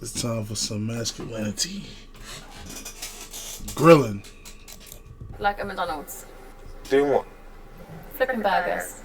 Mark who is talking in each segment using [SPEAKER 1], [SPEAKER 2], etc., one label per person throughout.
[SPEAKER 1] It's time for some masculinity. Grilling.
[SPEAKER 2] Like a McDonald's.
[SPEAKER 3] Doing what?
[SPEAKER 2] Flipping burgers.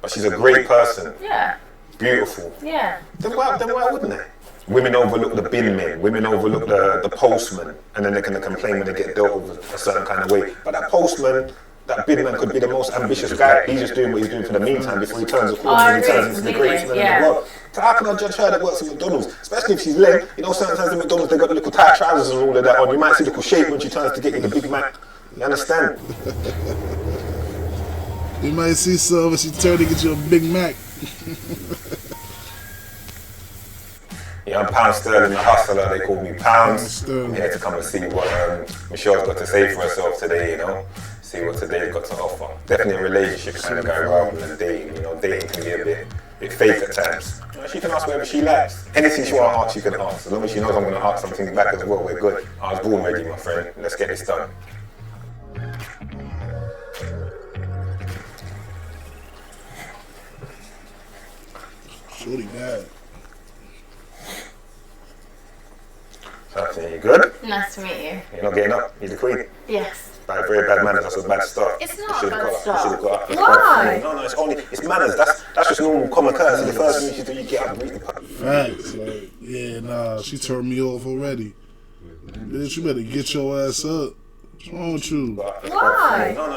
[SPEAKER 3] But she's a great person.
[SPEAKER 2] Yeah.
[SPEAKER 3] Beautiful.
[SPEAKER 2] Yeah.
[SPEAKER 3] Then why wouldn't they? Women overlook the bin men, women overlook the postman, and then they're going to complain when they get dealt with a certain kind of way. But that postman, that bin man could be the most ambitious guy. He's just doing what he's doing for the meantime before he turns a corner and he turns into the greatest man in the world. So how can I judge her that works at McDonald's? Especially if she's lame. You know, sometimes in McDonald's they got the little tight trousers and all of that on. You might see the little shape when she turns to get you the Big Mac. You understand?
[SPEAKER 1] You might see some when she turns to get you a Big Mac.
[SPEAKER 3] Yeah, I'm Pound Sterling, the hustler. They call me Pounds. I'm here to come and see what Michelle's got to say for herself today, you know. See what today's got to offer. Definitely a relationship kind of guy rather than dating. You know, dating can be a bit fake at times. You know, she can ask whatever she likes. Anything she want to ask, she can ask. As long as she knows I'm going to ask something back as well, we're good. I was born ready, my friend. Let's get this done.
[SPEAKER 1] Shorty bad.
[SPEAKER 3] Something, you good?
[SPEAKER 2] Nice to meet you.
[SPEAKER 3] You're not getting up. You're the queen.
[SPEAKER 2] Yes.
[SPEAKER 3] Bad, very bad manners. That's a bad start.
[SPEAKER 2] It's not a bad
[SPEAKER 3] You
[SPEAKER 2] start.
[SPEAKER 3] should have got up.
[SPEAKER 2] Why?
[SPEAKER 3] No, it's manners. That's just normal common courtesy. The first thing you should do, you get up and greet the puppy.
[SPEAKER 1] Facts. Like, yeah, nah, she turned me off already. Bitch, you better get your ass up. What's wrong with you?
[SPEAKER 2] Why?
[SPEAKER 3] No,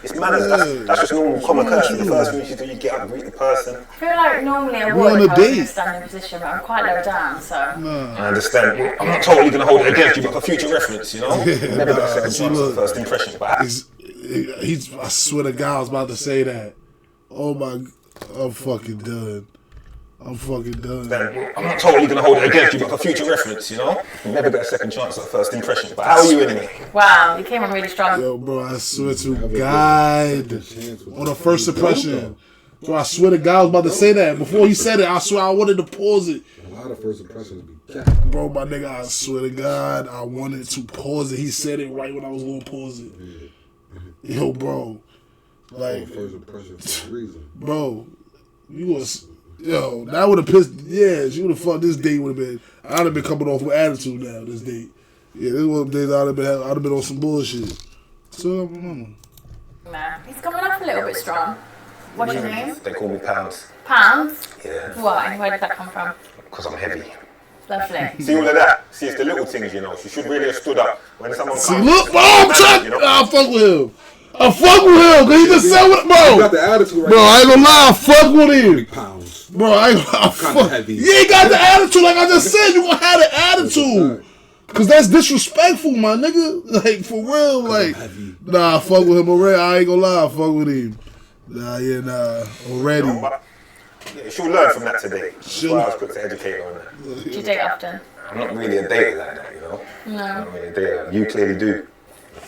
[SPEAKER 3] it's manners. That's just normal common courtesy. The first thing you should do, you get up and greet the person.
[SPEAKER 2] I feel like normally I
[SPEAKER 1] We're on
[SPEAKER 2] would
[SPEAKER 1] a
[SPEAKER 2] if I was in
[SPEAKER 1] date.
[SPEAKER 2] a standing position, but I'm quite low down, so.
[SPEAKER 3] I understand. I'm not totally going to hold it against you, but for future reference, you know? Never got a second chance at first impression. But
[SPEAKER 1] I swear to God, I was about to say that. Oh my, I'm fucking done. I'm not totally going to hold it against you, but for future reference, you know? Never got a second chance at first impression. But how are you anyway?
[SPEAKER 2] Wow, you came on really strong.
[SPEAKER 1] Yo, bro, I swear to God, on the first impression. Bro, I swear to God, I was about to say that. Before he said it, I swear I wanted to pause it.
[SPEAKER 4] A lot of first impressions be capped.
[SPEAKER 1] Bro, my nigga, I swear to God, I wanted to pause it. He said it right when I was going to pause it. Yo, bro. Like,
[SPEAKER 4] First impression for a reason.
[SPEAKER 1] bro, you was... Yo, that would have pissed... Yeah, she would have fucked. This date would have been... I'd have been coming off with attitude now, this date. Yeah, this one of the days I'd have been on some bullshit. So,
[SPEAKER 2] Nah, he's coming off a little bit strong. What's your name?
[SPEAKER 3] They call me Pounds.
[SPEAKER 2] Pounds?
[SPEAKER 3] Yeah.
[SPEAKER 2] Why? Where did that come from?
[SPEAKER 3] Because I'm heavy.
[SPEAKER 2] Lovely.
[SPEAKER 3] See all of that? See, it's the little things, you know. She should really have stood up when someone
[SPEAKER 1] see,
[SPEAKER 3] comes.
[SPEAKER 1] look, bro, I'm trying...
[SPEAKER 3] You know?
[SPEAKER 1] I fuck with him. I fuck with him, because he just said what...
[SPEAKER 4] You got
[SPEAKER 1] Bro,
[SPEAKER 4] the attitude right
[SPEAKER 1] bro, I ain't gonna lie, I fuck with him.
[SPEAKER 4] now. Pounds.
[SPEAKER 1] Bro, I fuck...
[SPEAKER 4] heavy.
[SPEAKER 1] You ain't got the attitude like I just said. You gonna have the attitude. Cause that's disrespectful, my nigga. Like, for real, like... Nah, I fuck with him already. I ain't gonna lie, I fuck with him. Already.
[SPEAKER 3] Yeah, she'll learn from that today. That's why I was quick to educate her on that.
[SPEAKER 2] Do you date often?
[SPEAKER 3] I'm not really a dater like that, you know? I'm
[SPEAKER 2] No.
[SPEAKER 3] not really a dater. You clearly do.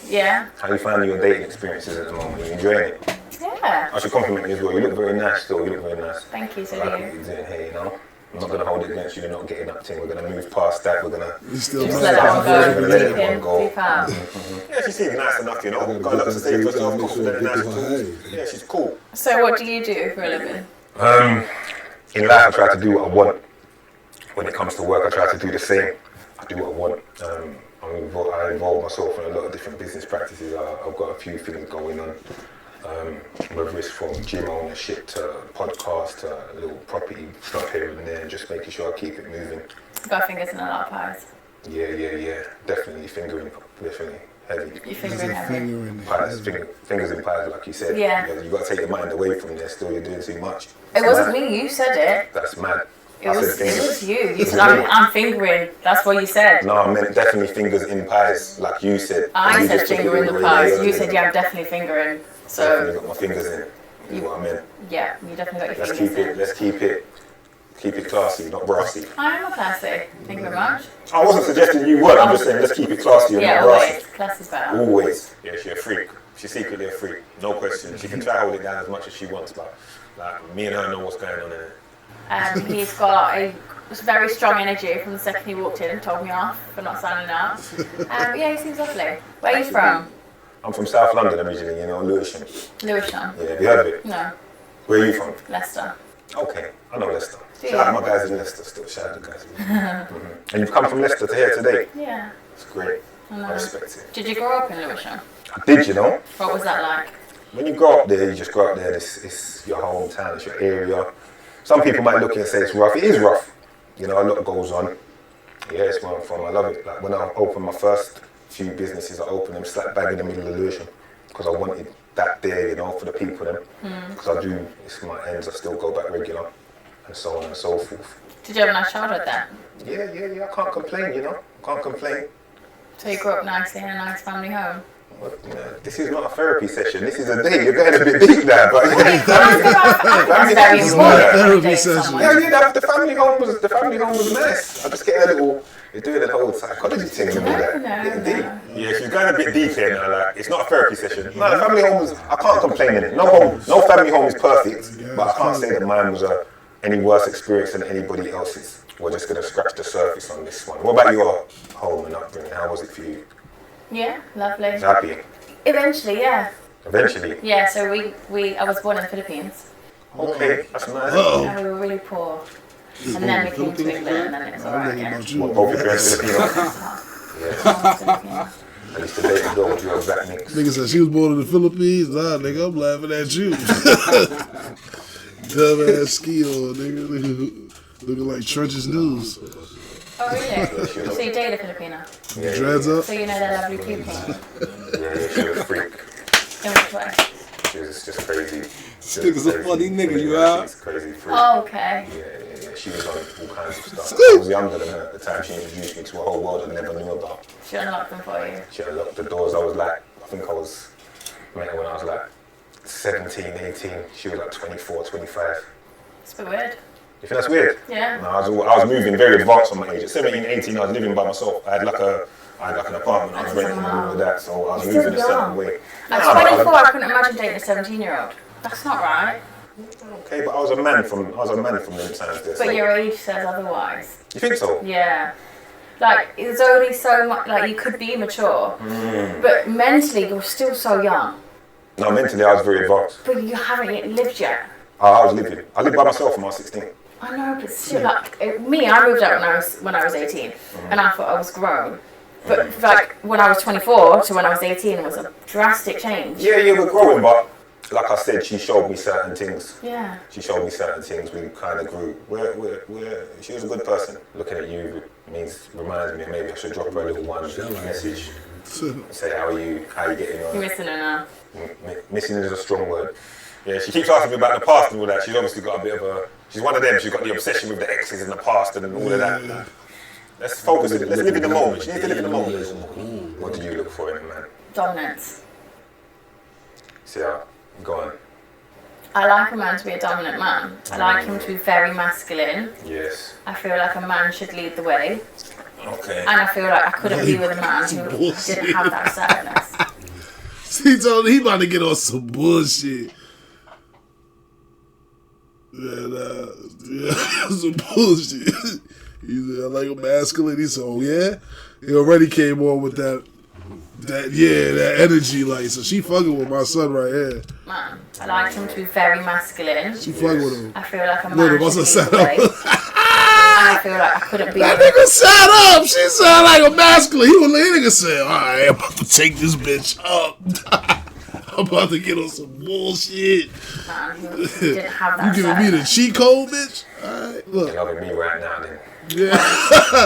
[SPEAKER 2] Yeah?
[SPEAKER 3] How you finding your dating experiences at the moment? You enjoying it?
[SPEAKER 2] Yeah.
[SPEAKER 3] I should compliment you as well. You look very nice still. You look very nice.
[SPEAKER 2] Thank you, so
[SPEAKER 3] I like
[SPEAKER 2] do
[SPEAKER 3] what
[SPEAKER 2] you.
[SPEAKER 3] you're doing here, you know? I'm not going to hold it against you. You're not getting up to. We're going to move past that. We're going to...
[SPEAKER 1] You still
[SPEAKER 2] Just
[SPEAKER 1] mad?
[SPEAKER 2] let that one
[SPEAKER 3] We're
[SPEAKER 2] go.
[SPEAKER 3] gonna let
[SPEAKER 2] Deep
[SPEAKER 3] that
[SPEAKER 2] in,
[SPEAKER 3] one go.
[SPEAKER 2] deep out.
[SPEAKER 3] Yeah, she seems nice enough, you know? Got a lot to say for herself, confident and nice. Yeah, she's cool.
[SPEAKER 2] So what do you do for a living?
[SPEAKER 3] In life, I try to do what I want. When it comes to work, I try to do the same. I do what I want. I involve myself in a lot of different business practices. I've got a few things going on. Whether it's from gym ownership to podcast to little property stuff here and there, and just making sure I keep it moving.
[SPEAKER 2] Got fingers in a lot of pies.
[SPEAKER 3] Yeah. Definitely fingering, definitely heavy.
[SPEAKER 2] You fingering heavy.
[SPEAKER 3] Pies, fingers in pies, like you said.
[SPEAKER 2] Yeah.
[SPEAKER 3] You got to take your mind away from there. Still, you're doing too much.
[SPEAKER 2] It wasn't me, you said it.
[SPEAKER 3] That's mad.
[SPEAKER 2] It was you. You said I'm fingering. That's what you said.
[SPEAKER 3] No, I meant definitely fingers in pies, like you said.
[SPEAKER 2] I
[SPEAKER 3] You
[SPEAKER 2] said
[SPEAKER 3] just took it
[SPEAKER 2] finger in the
[SPEAKER 3] way
[SPEAKER 2] pies.
[SPEAKER 3] earlier.
[SPEAKER 2] You said yeah, I'm definitely fingering.
[SPEAKER 3] Definitely
[SPEAKER 2] So
[SPEAKER 3] got my fingers in. Is what I meant.
[SPEAKER 2] yeah, you definitely got your
[SPEAKER 3] Let's
[SPEAKER 2] fingers
[SPEAKER 3] keep it.
[SPEAKER 2] in.
[SPEAKER 3] Let's keep it classy, not brassy.
[SPEAKER 2] I am a classy. Thank you very much.
[SPEAKER 3] I wasn't suggesting you were. I'm just saying let's keep it classy and
[SPEAKER 2] Yeah,
[SPEAKER 3] not brassy.
[SPEAKER 2] always. Class is better.
[SPEAKER 3] Always. Yeah, she's a freak. She's secretly a freak. No question. She can try to hold it down as much as she wants, but like me and her know what's going on in there.
[SPEAKER 2] He's got a very strong energy from the second he walked in and told me off for not signing up. Yeah, he seems lovely. Where are you from?
[SPEAKER 3] I'm from South London originally, you know, Lewisham.
[SPEAKER 2] Lewisham.
[SPEAKER 3] Yeah, have you heard of it?
[SPEAKER 2] No,
[SPEAKER 3] Where are you from?
[SPEAKER 2] Leicester.
[SPEAKER 3] Okay, I know Leicester.
[SPEAKER 2] Yeah.
[SPEAKER 3] Shout out my guys in Leicester still. Shout out the guys. And you've come from Leicester to here today.
[SPEAKER 2] Yeah.
[SPEAKER 3] It's great. I respect it.
[SPEAKER 2] Did you grow up in Lewisham?
[SPEAKER 3] I did, you know.
[SPEAKER 2] What was that like?
[SPEAKER 3] When you grow up there, you just grow up there. It's your hometown, it's your area. Some people might look at it and say it's rough. It is rough. You know, a lot goes on. Yeah, it's where I'm from. I love it. Like when I opened my first few businesses, I opened them slap bang in the middle of Lewisham because I wanted that there, you know, for the people then. Because I do, it's my ends. I still go back regular, and so on and so forth.
[SPEAKER 2] Did you have a nice childhood there?
[SPEAKER 3] Yeah. I can't complain, you know. Can't complain.
[SPEAKER 2] So you grew up nicely in a nice family home?
[SPEAKER 3] But, you know, this is not a therapy session. This is a day. You're going a bit deep now, but
[SPEAKER 2] I think that's very important.
[SPEAKER 1] Therapy session.
[SPEAKER 3] yeah. The family home was nice. I just get a little. You're doing the whole psychology thing and all that.
[SPEAKER 2] No.
[SPEAKER 3] Yeah, she's going a bit deep here now. Like, it's not a therapy session. No, the family home was. I can't complain in it. No family home is perfect, but I can't say that mine was any worse experience than anybody else's. We're just going to scratch the surface on this one. What about your home and upbringing? How was it for you?
[SPEAKER 2] Yeah, lovely.
[SPEAKER 3] Happy?
[SPEAKER 2] Eventually, yeah.
[SPEAKER 3] Eventually?
[SPEAKER 2] Yeah, so I was born in the Philippines.
[SPEAKER 3] Okay, that's nice.
[SPEAKER 2] And we were really poor. And then we came to England and then it was alright again.
[SPEAKER 3] What, both your parents Filipino? Yeah. At least the day ago, you have that mix.
[SPEAKER 1] Nigga said she was born in the Philippines. Nah, nigga, I'm laughing at you. Dumbass ski on, nigga. Looking like Church's News.
[SPEAKER 2] Oh, really? So you dated a Filipino?
[SPEAKER 3] Yeah,
[SPEAKER 1] Dreads up.
[SPEAKER 2] So you know they're lovely people?
[SPEAKER 3] yeah, she was a freak.
[SPEAKER 2] In which way?
[SPEAKER 3] She was just crazy.
[SPEAKER 4] This nigga's a funny nigga, you out?
[SPEAKER 3] She's crazy freak.
[SPEAKER 2] Oh, okay.
[SPEAKER 3] Yeah. She was on all kinds of stuff. I was younger than her at the time. She introduced me to a whole world I never knew about.
[SPEAKER 2] She unlocked them for you.
[SPEAKER 3] She unlocked the doors. I think I met her when I was like 17, 18. She was like 24, 25.
[SPEAKER 2] It's a bit weird.
[SPEAKER 3] You think that's weird?
[SPEAKER 2] Yeah.
[SPEAKER 3] No, I was moving very advanced on my age. At 17, 18, I was living by myself. I had like an apartment. I was renting and all of that, so I was
[SPEAKER 2] You're
[SPEAKER 3] moving a
[SPEAKER 2] still
[SPEAKER 3] certain
[SPEAKER 2] young.
[SPEAKER 3] way.
[SPEAKER 2] At 24, I couldn't imagine dating a 17-year-old. That's not right.
[SPEAKER 3] Okay, but I was a man from them times there. So.
[SPEAKER 2] But your age says otherwise.
[SPEAKER 3] You think so?
[SPEAKER 2] Yeah. Like, it's only so much, like, you could be mature, but mentally, you're still so young.
[SPEAKER 3] No, mentally I was very advanced.
[SPEAKER 2] But you haven't yet lived yet.
[SPEAKER 3] I was living. I lived by myself when I was 16.
[SPEAKER 2] I know, but still, like, I moved out when I was 18, and I thought I was grown. But, like, when I was 24 to when I was 18 was a drastic change.
[SPEAKER 3] Yeah, we're growing, but like I said, she showed me certain things.
[SPEAKER 2] Yeah.
[SPEAKER 3] She showed me certain things. We kind of grew. She was a good person. Looking at you reminds me maybe I should drop her a little one message. Say, how are you? How are you getting on?
[SPEAKER 2] You're missing her now.
[SPEAKER 3] Missing is a strong word. Yeah, she keeps asking me about the past and all that. She's obviously got a bit of a. She's one of them. She's got the obsession with the exes in the past and all of that. Let's focus. Let's live in the moment. She needs to live in the moment. What do you look for in a man?
[SPEAKER 2] Dominance.
[SPEAKER 3] See how? Go on.
[SPEAKER 2] I like a man to be a dominant man. I like him to be very masculine.
[SPEAKER 3] Yes.
[SPEAKER 2] I feel like a man should lead the way.
[SPEAKER 3] Okay.
[SPEAKER 2] And I feel like I couldn't be with a man who didn't have that assertiveness.
[SPEAKER 1] He told he about to get on some bullshit. Yeah, some bullshit. He said, I like a masculine. He said, oh yeah? He already came on with that energy, like, so she fucking with my son right here.
[SPEAKER 2] Man, I like him to be very masculine.
[SPEAKER 1] She fucking with him.
[SPEAKER 2] I feel like a man
[SPEAKER 1] Look,
[SPEAKER 2] should
[SPEAKER 1] what's
[SPEAKER 2] lead
[SPEAKER 1] a
[SPEAKER 2] the way.
[SPEAKER 1] setup?
[SPEAKER 2] And I feel like I couldn't be
[SPEAKER 1] That
[SPEAKER 2] with
[SPEAKER 1] nigga sat up. She sound like a masculine. He was that nigga said, alright, I'm about to take this bitch up. I'm about to get on some bullshit.
[SPEAKER 2] a man who didn't have that
[SPEAKER 1] You giving me the
[SPEAKER 2] assertiveness.
[SPEAKER 1] cheat code, bitch? Alright,
[SPEAKER 3] You're
[SPEAKER 1] look.
[SPEAKER 3] loving me right now then.
[SPEAKER 1] Yeah.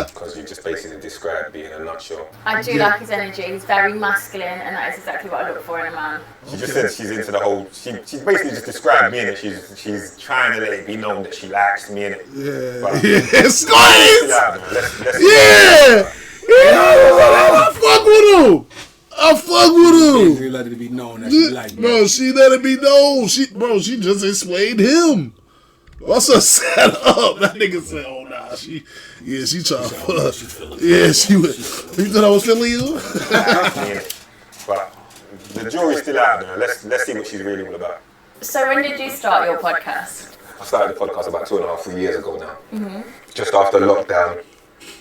[SPEAKER 3] Because you just basically described me in a nutshell.
[SPEAKER 2] I do like his energy. He's very masculine, and that is exactly what I look for in a man.
[SPEAKER 3] She just said she's into the whole. She basically just described me in it. She's trying to let it be known that she likes me in it.
[SPEAKER 1] Yeah.
[SPEAKER 3] But-
[SPEAKER 1] Yeah. Squeeze!
[SPEAKER 3] Let's
[SPEAKER 1] Yeah! Yeah! I fuck with him.
[SPEAKER 4] She let it be known that she like me.
[SPEAKER 1] Bro, she let it be known. She just explained him. What's her set up? That nigga said, oh nah, she trying to fuck. Yeah, she was. You thought I was feeling you?
[SPEAKER 3] But the jury's still out there. Let's see what she's really all about.
[SPEAKER 2] So when did you start your podcast?
[SPEAKER 3] I started the podcast about 2.5, 3 years ago now. Just after lockdown.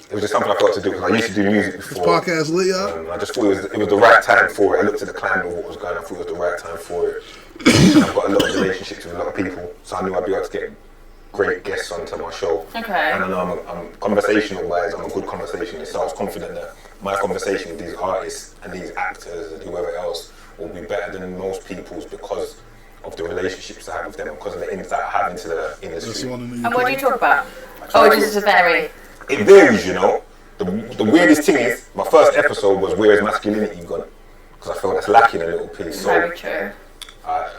[SPEAKER 3] It was just something I thought to do because I used to do music before.
[SPEAKER 1] Podcast lit, y'all?
[SPEAKER 3] I just thought it was the right time for it. I looked at the climate of what was going on. I thought it was the right time for it. And I've got a lot of relationships with a lot of people, so I knew I'd be able to get great guests onto my show.
[SPEAKER 2] Okay.
[SPEAKER 3] And I know I'm conversational-wise, I'm a good conversationalist, so I was confident that my conversation with these artists and these actors and whoever else will be better than most people's because of the relationships I have with them, because of the insight I have into the industry.
[SPEAKER 2] And what do you talk about? Oh, it just vary.
[SPEAKER 3] It varies, you know. The weirdest thing is, my first episode was Where Is Masculinity Gone? Because I felt that's lacking a little piece. So
[SPEAKER 2] Very true.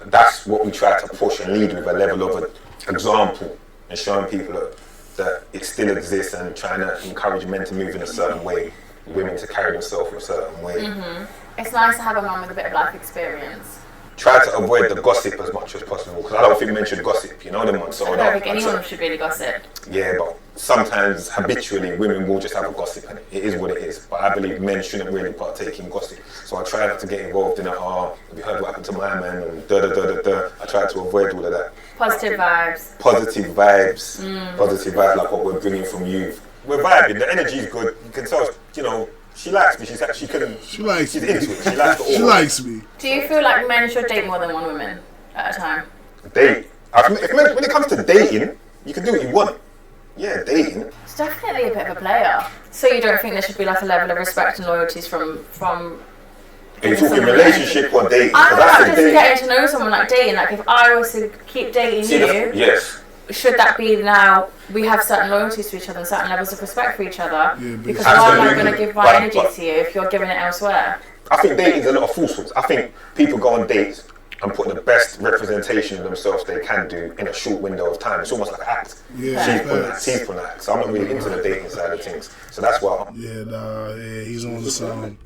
[SPEAKER 3] that's what we try to push and lead with, a level of an example and showing people that it still exists and trying to encourage men to move in a certain way, women to carry themselves in a certain way.
[SPEAKER 2] Mm-hmm. It's nice to have a man with a bit of life experience.
[SPEAKER 3] Try to avoid the gossip as much as possible, because I don't think men should gossip, you know them ones. So
[SPEAKER 2] I don't think anyone should really gossip.
[SPEAKER 3] Yeah, but sometimes habitually women will just have a gossip, and it is what it is. But I believe men shouldn't really partake in gossip. So I try not to get involved in it. Oh, have you heard what happened to my man? And da da da da da. I try to avoid all of that.
[SPEAKER 2] Positive vibes.
[SPEAKER 3] Positive vibes. Positive vibes like what we're bringing from you. We're vibing. The energy is good. You can tell, you know, she likes me. She likes
[SPEAKER 1] She
[SPEAKER 3] she's into it. She likes the
[SPEAKER 1] She likes me.
[SPEAKER 2] Do you feel like men should date more than one woman at a time?
[SPEAKER 3] Date. When it comes to dating, you can do what you want. Yeah, dating.
[SPEAKER 2] It's definitely a bit of a player. So you don't think there should be like a level of respect and loyalties from
[SPEAKER 3] Are you talking relationship or dating?
[SPEAKER 2] I don't
[SPEAKER 3] That's
[SPEAKER 2] know,
[SPEAKER 3] the
[SPEAKER 2] just
[SPEAKER 3] dating.
[SPEAKER 2] getting to know someone, like dating. Like if I was to keep dating you,
[SPEAKER 3] Yes.
[SPEAKER 2] should that be now we have certain loyalties to each other and certain levels of respect for each other?
[SPEAKER 1] Yeah,
[SPEAKER 2] Because why am I
[SPEAKER 3] Absolutely.
[SPEAKER 2] going to give my
[SPEAKER 3] But-
[SPEAKER 2] energy to you if you're giving it elsewhere?
[SPEAKER 3] I think dating is a lot of falsehoods. I think people go on dates and put the best representation of themselves they can do in a short window of time. It's almost like an act.
[SPEAKER 1] Yeah,
[SPEAKER 3] She's putting that,
[SPEAKER 1] facts.
[SPEAKER 3] he's putting that. So I'm not really into the dating side of things. So that's why
[SPEAKER 1] Yeah, nah, yeah, he's on to something.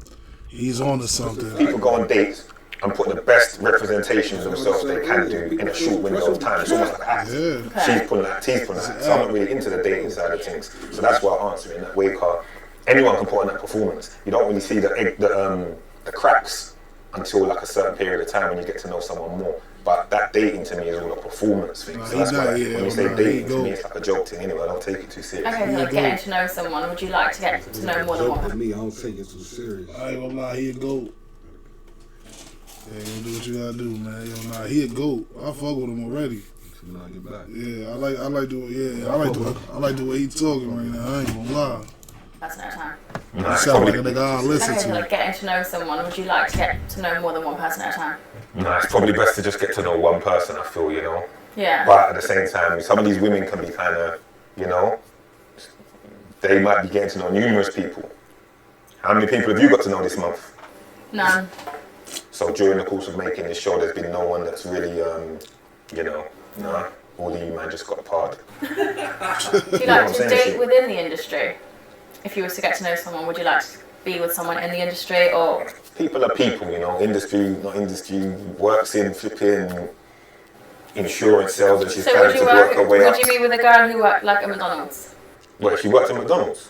[SPEAKER 1] He's on to something.
[SPEAKER 3] people go on dates and put the best representation of themselves they can do in a short window of time. It's almost like an act.
[SPEAKER 1] Yeah.
[SPEAKER 3] She's pulling that, he's pulling that. So I'm not really into the dating side of things. So that's why I answer it in that way, because anyone can put on that performance. You don't really see the cracks until like a certain period of time when you get to know someone more. But that dating to me is all a performance thing. So that's why when you say dating to me, it's like a joke thing anyway. I don't take it too serious.
[SPEAKER 2] Okay, so like getting to know someone, would you like to get to know more than one
[SPEAKER 4] For
[SPEAKER 2] person?
[SPEAKER 4] me, I don't take it too serious.
[SPEAKER 1] I ain't gonna lie, he a goat. Yeah, you do what you gotta do, man. Yo, nah, he a goat. I fuck with him already.
[SPEAKER 4] When I get back.
[SPEAKER 1] Yeah, I like the way he talking right now. I ain't gonna lie.
[SPEAKER 2] That's no time.
[SPEAKER 3] Nah,
[SPEAKER 1] He
[SPEAKER 3] it's
[SPEAKER 1] sound like a
[SPEAKER 3] probably,
[SPEAKER 1] nigga I listen
[SPEAKER 2] Okay, so
[SPEAKER 1] to.
[SPEAKER 2] like getting to know someone, would you like to get to know more than one person at a time?
[SPEAKER 3] it's probably best to just get to know one person, I feel, you know.
[SPEAKER 2] Yeah.
[SPEAKER 3] But at the same time, some of these women can be kind of, you know, they might be getting to know numerous people. How many people have you got to know this month?
[SPEAKER 2] None.
[SPEAKER 3] So during the course of making this show, there's been no one that's really, you know, nah, all of you man just got parred.
[SPEAKER 2] Do you
[SPEAKER 3] what
[SPEAKER 2] like
[SPEAKER 3] I'm
[SPEAKER 2] to
[SPEAKER 3] saying,
[SPEAKER 2] date
[SPEAKER 3] shit.
[SPEAKER 2] within the industry? If you was to get to know someone, would you like to be with someone in the industry or?
[SPEAKER 3] People are people, you know, industry, not industry, works in flipping insurance sales and she's
[SPEAKER 2] So
[SPEAKER 3] trying
[SPEAKER 2] would
[SPEAKER 3] to
[SPEAKER 2] you
[SPEAKER 3] work her way
[SPEAKER 2] would
[SPEAKER 3] up.
[SPEAKER 2] you be with a girl who worked like at McDonald's?
[SPEAKER 3] Well, she worked at McDonald's.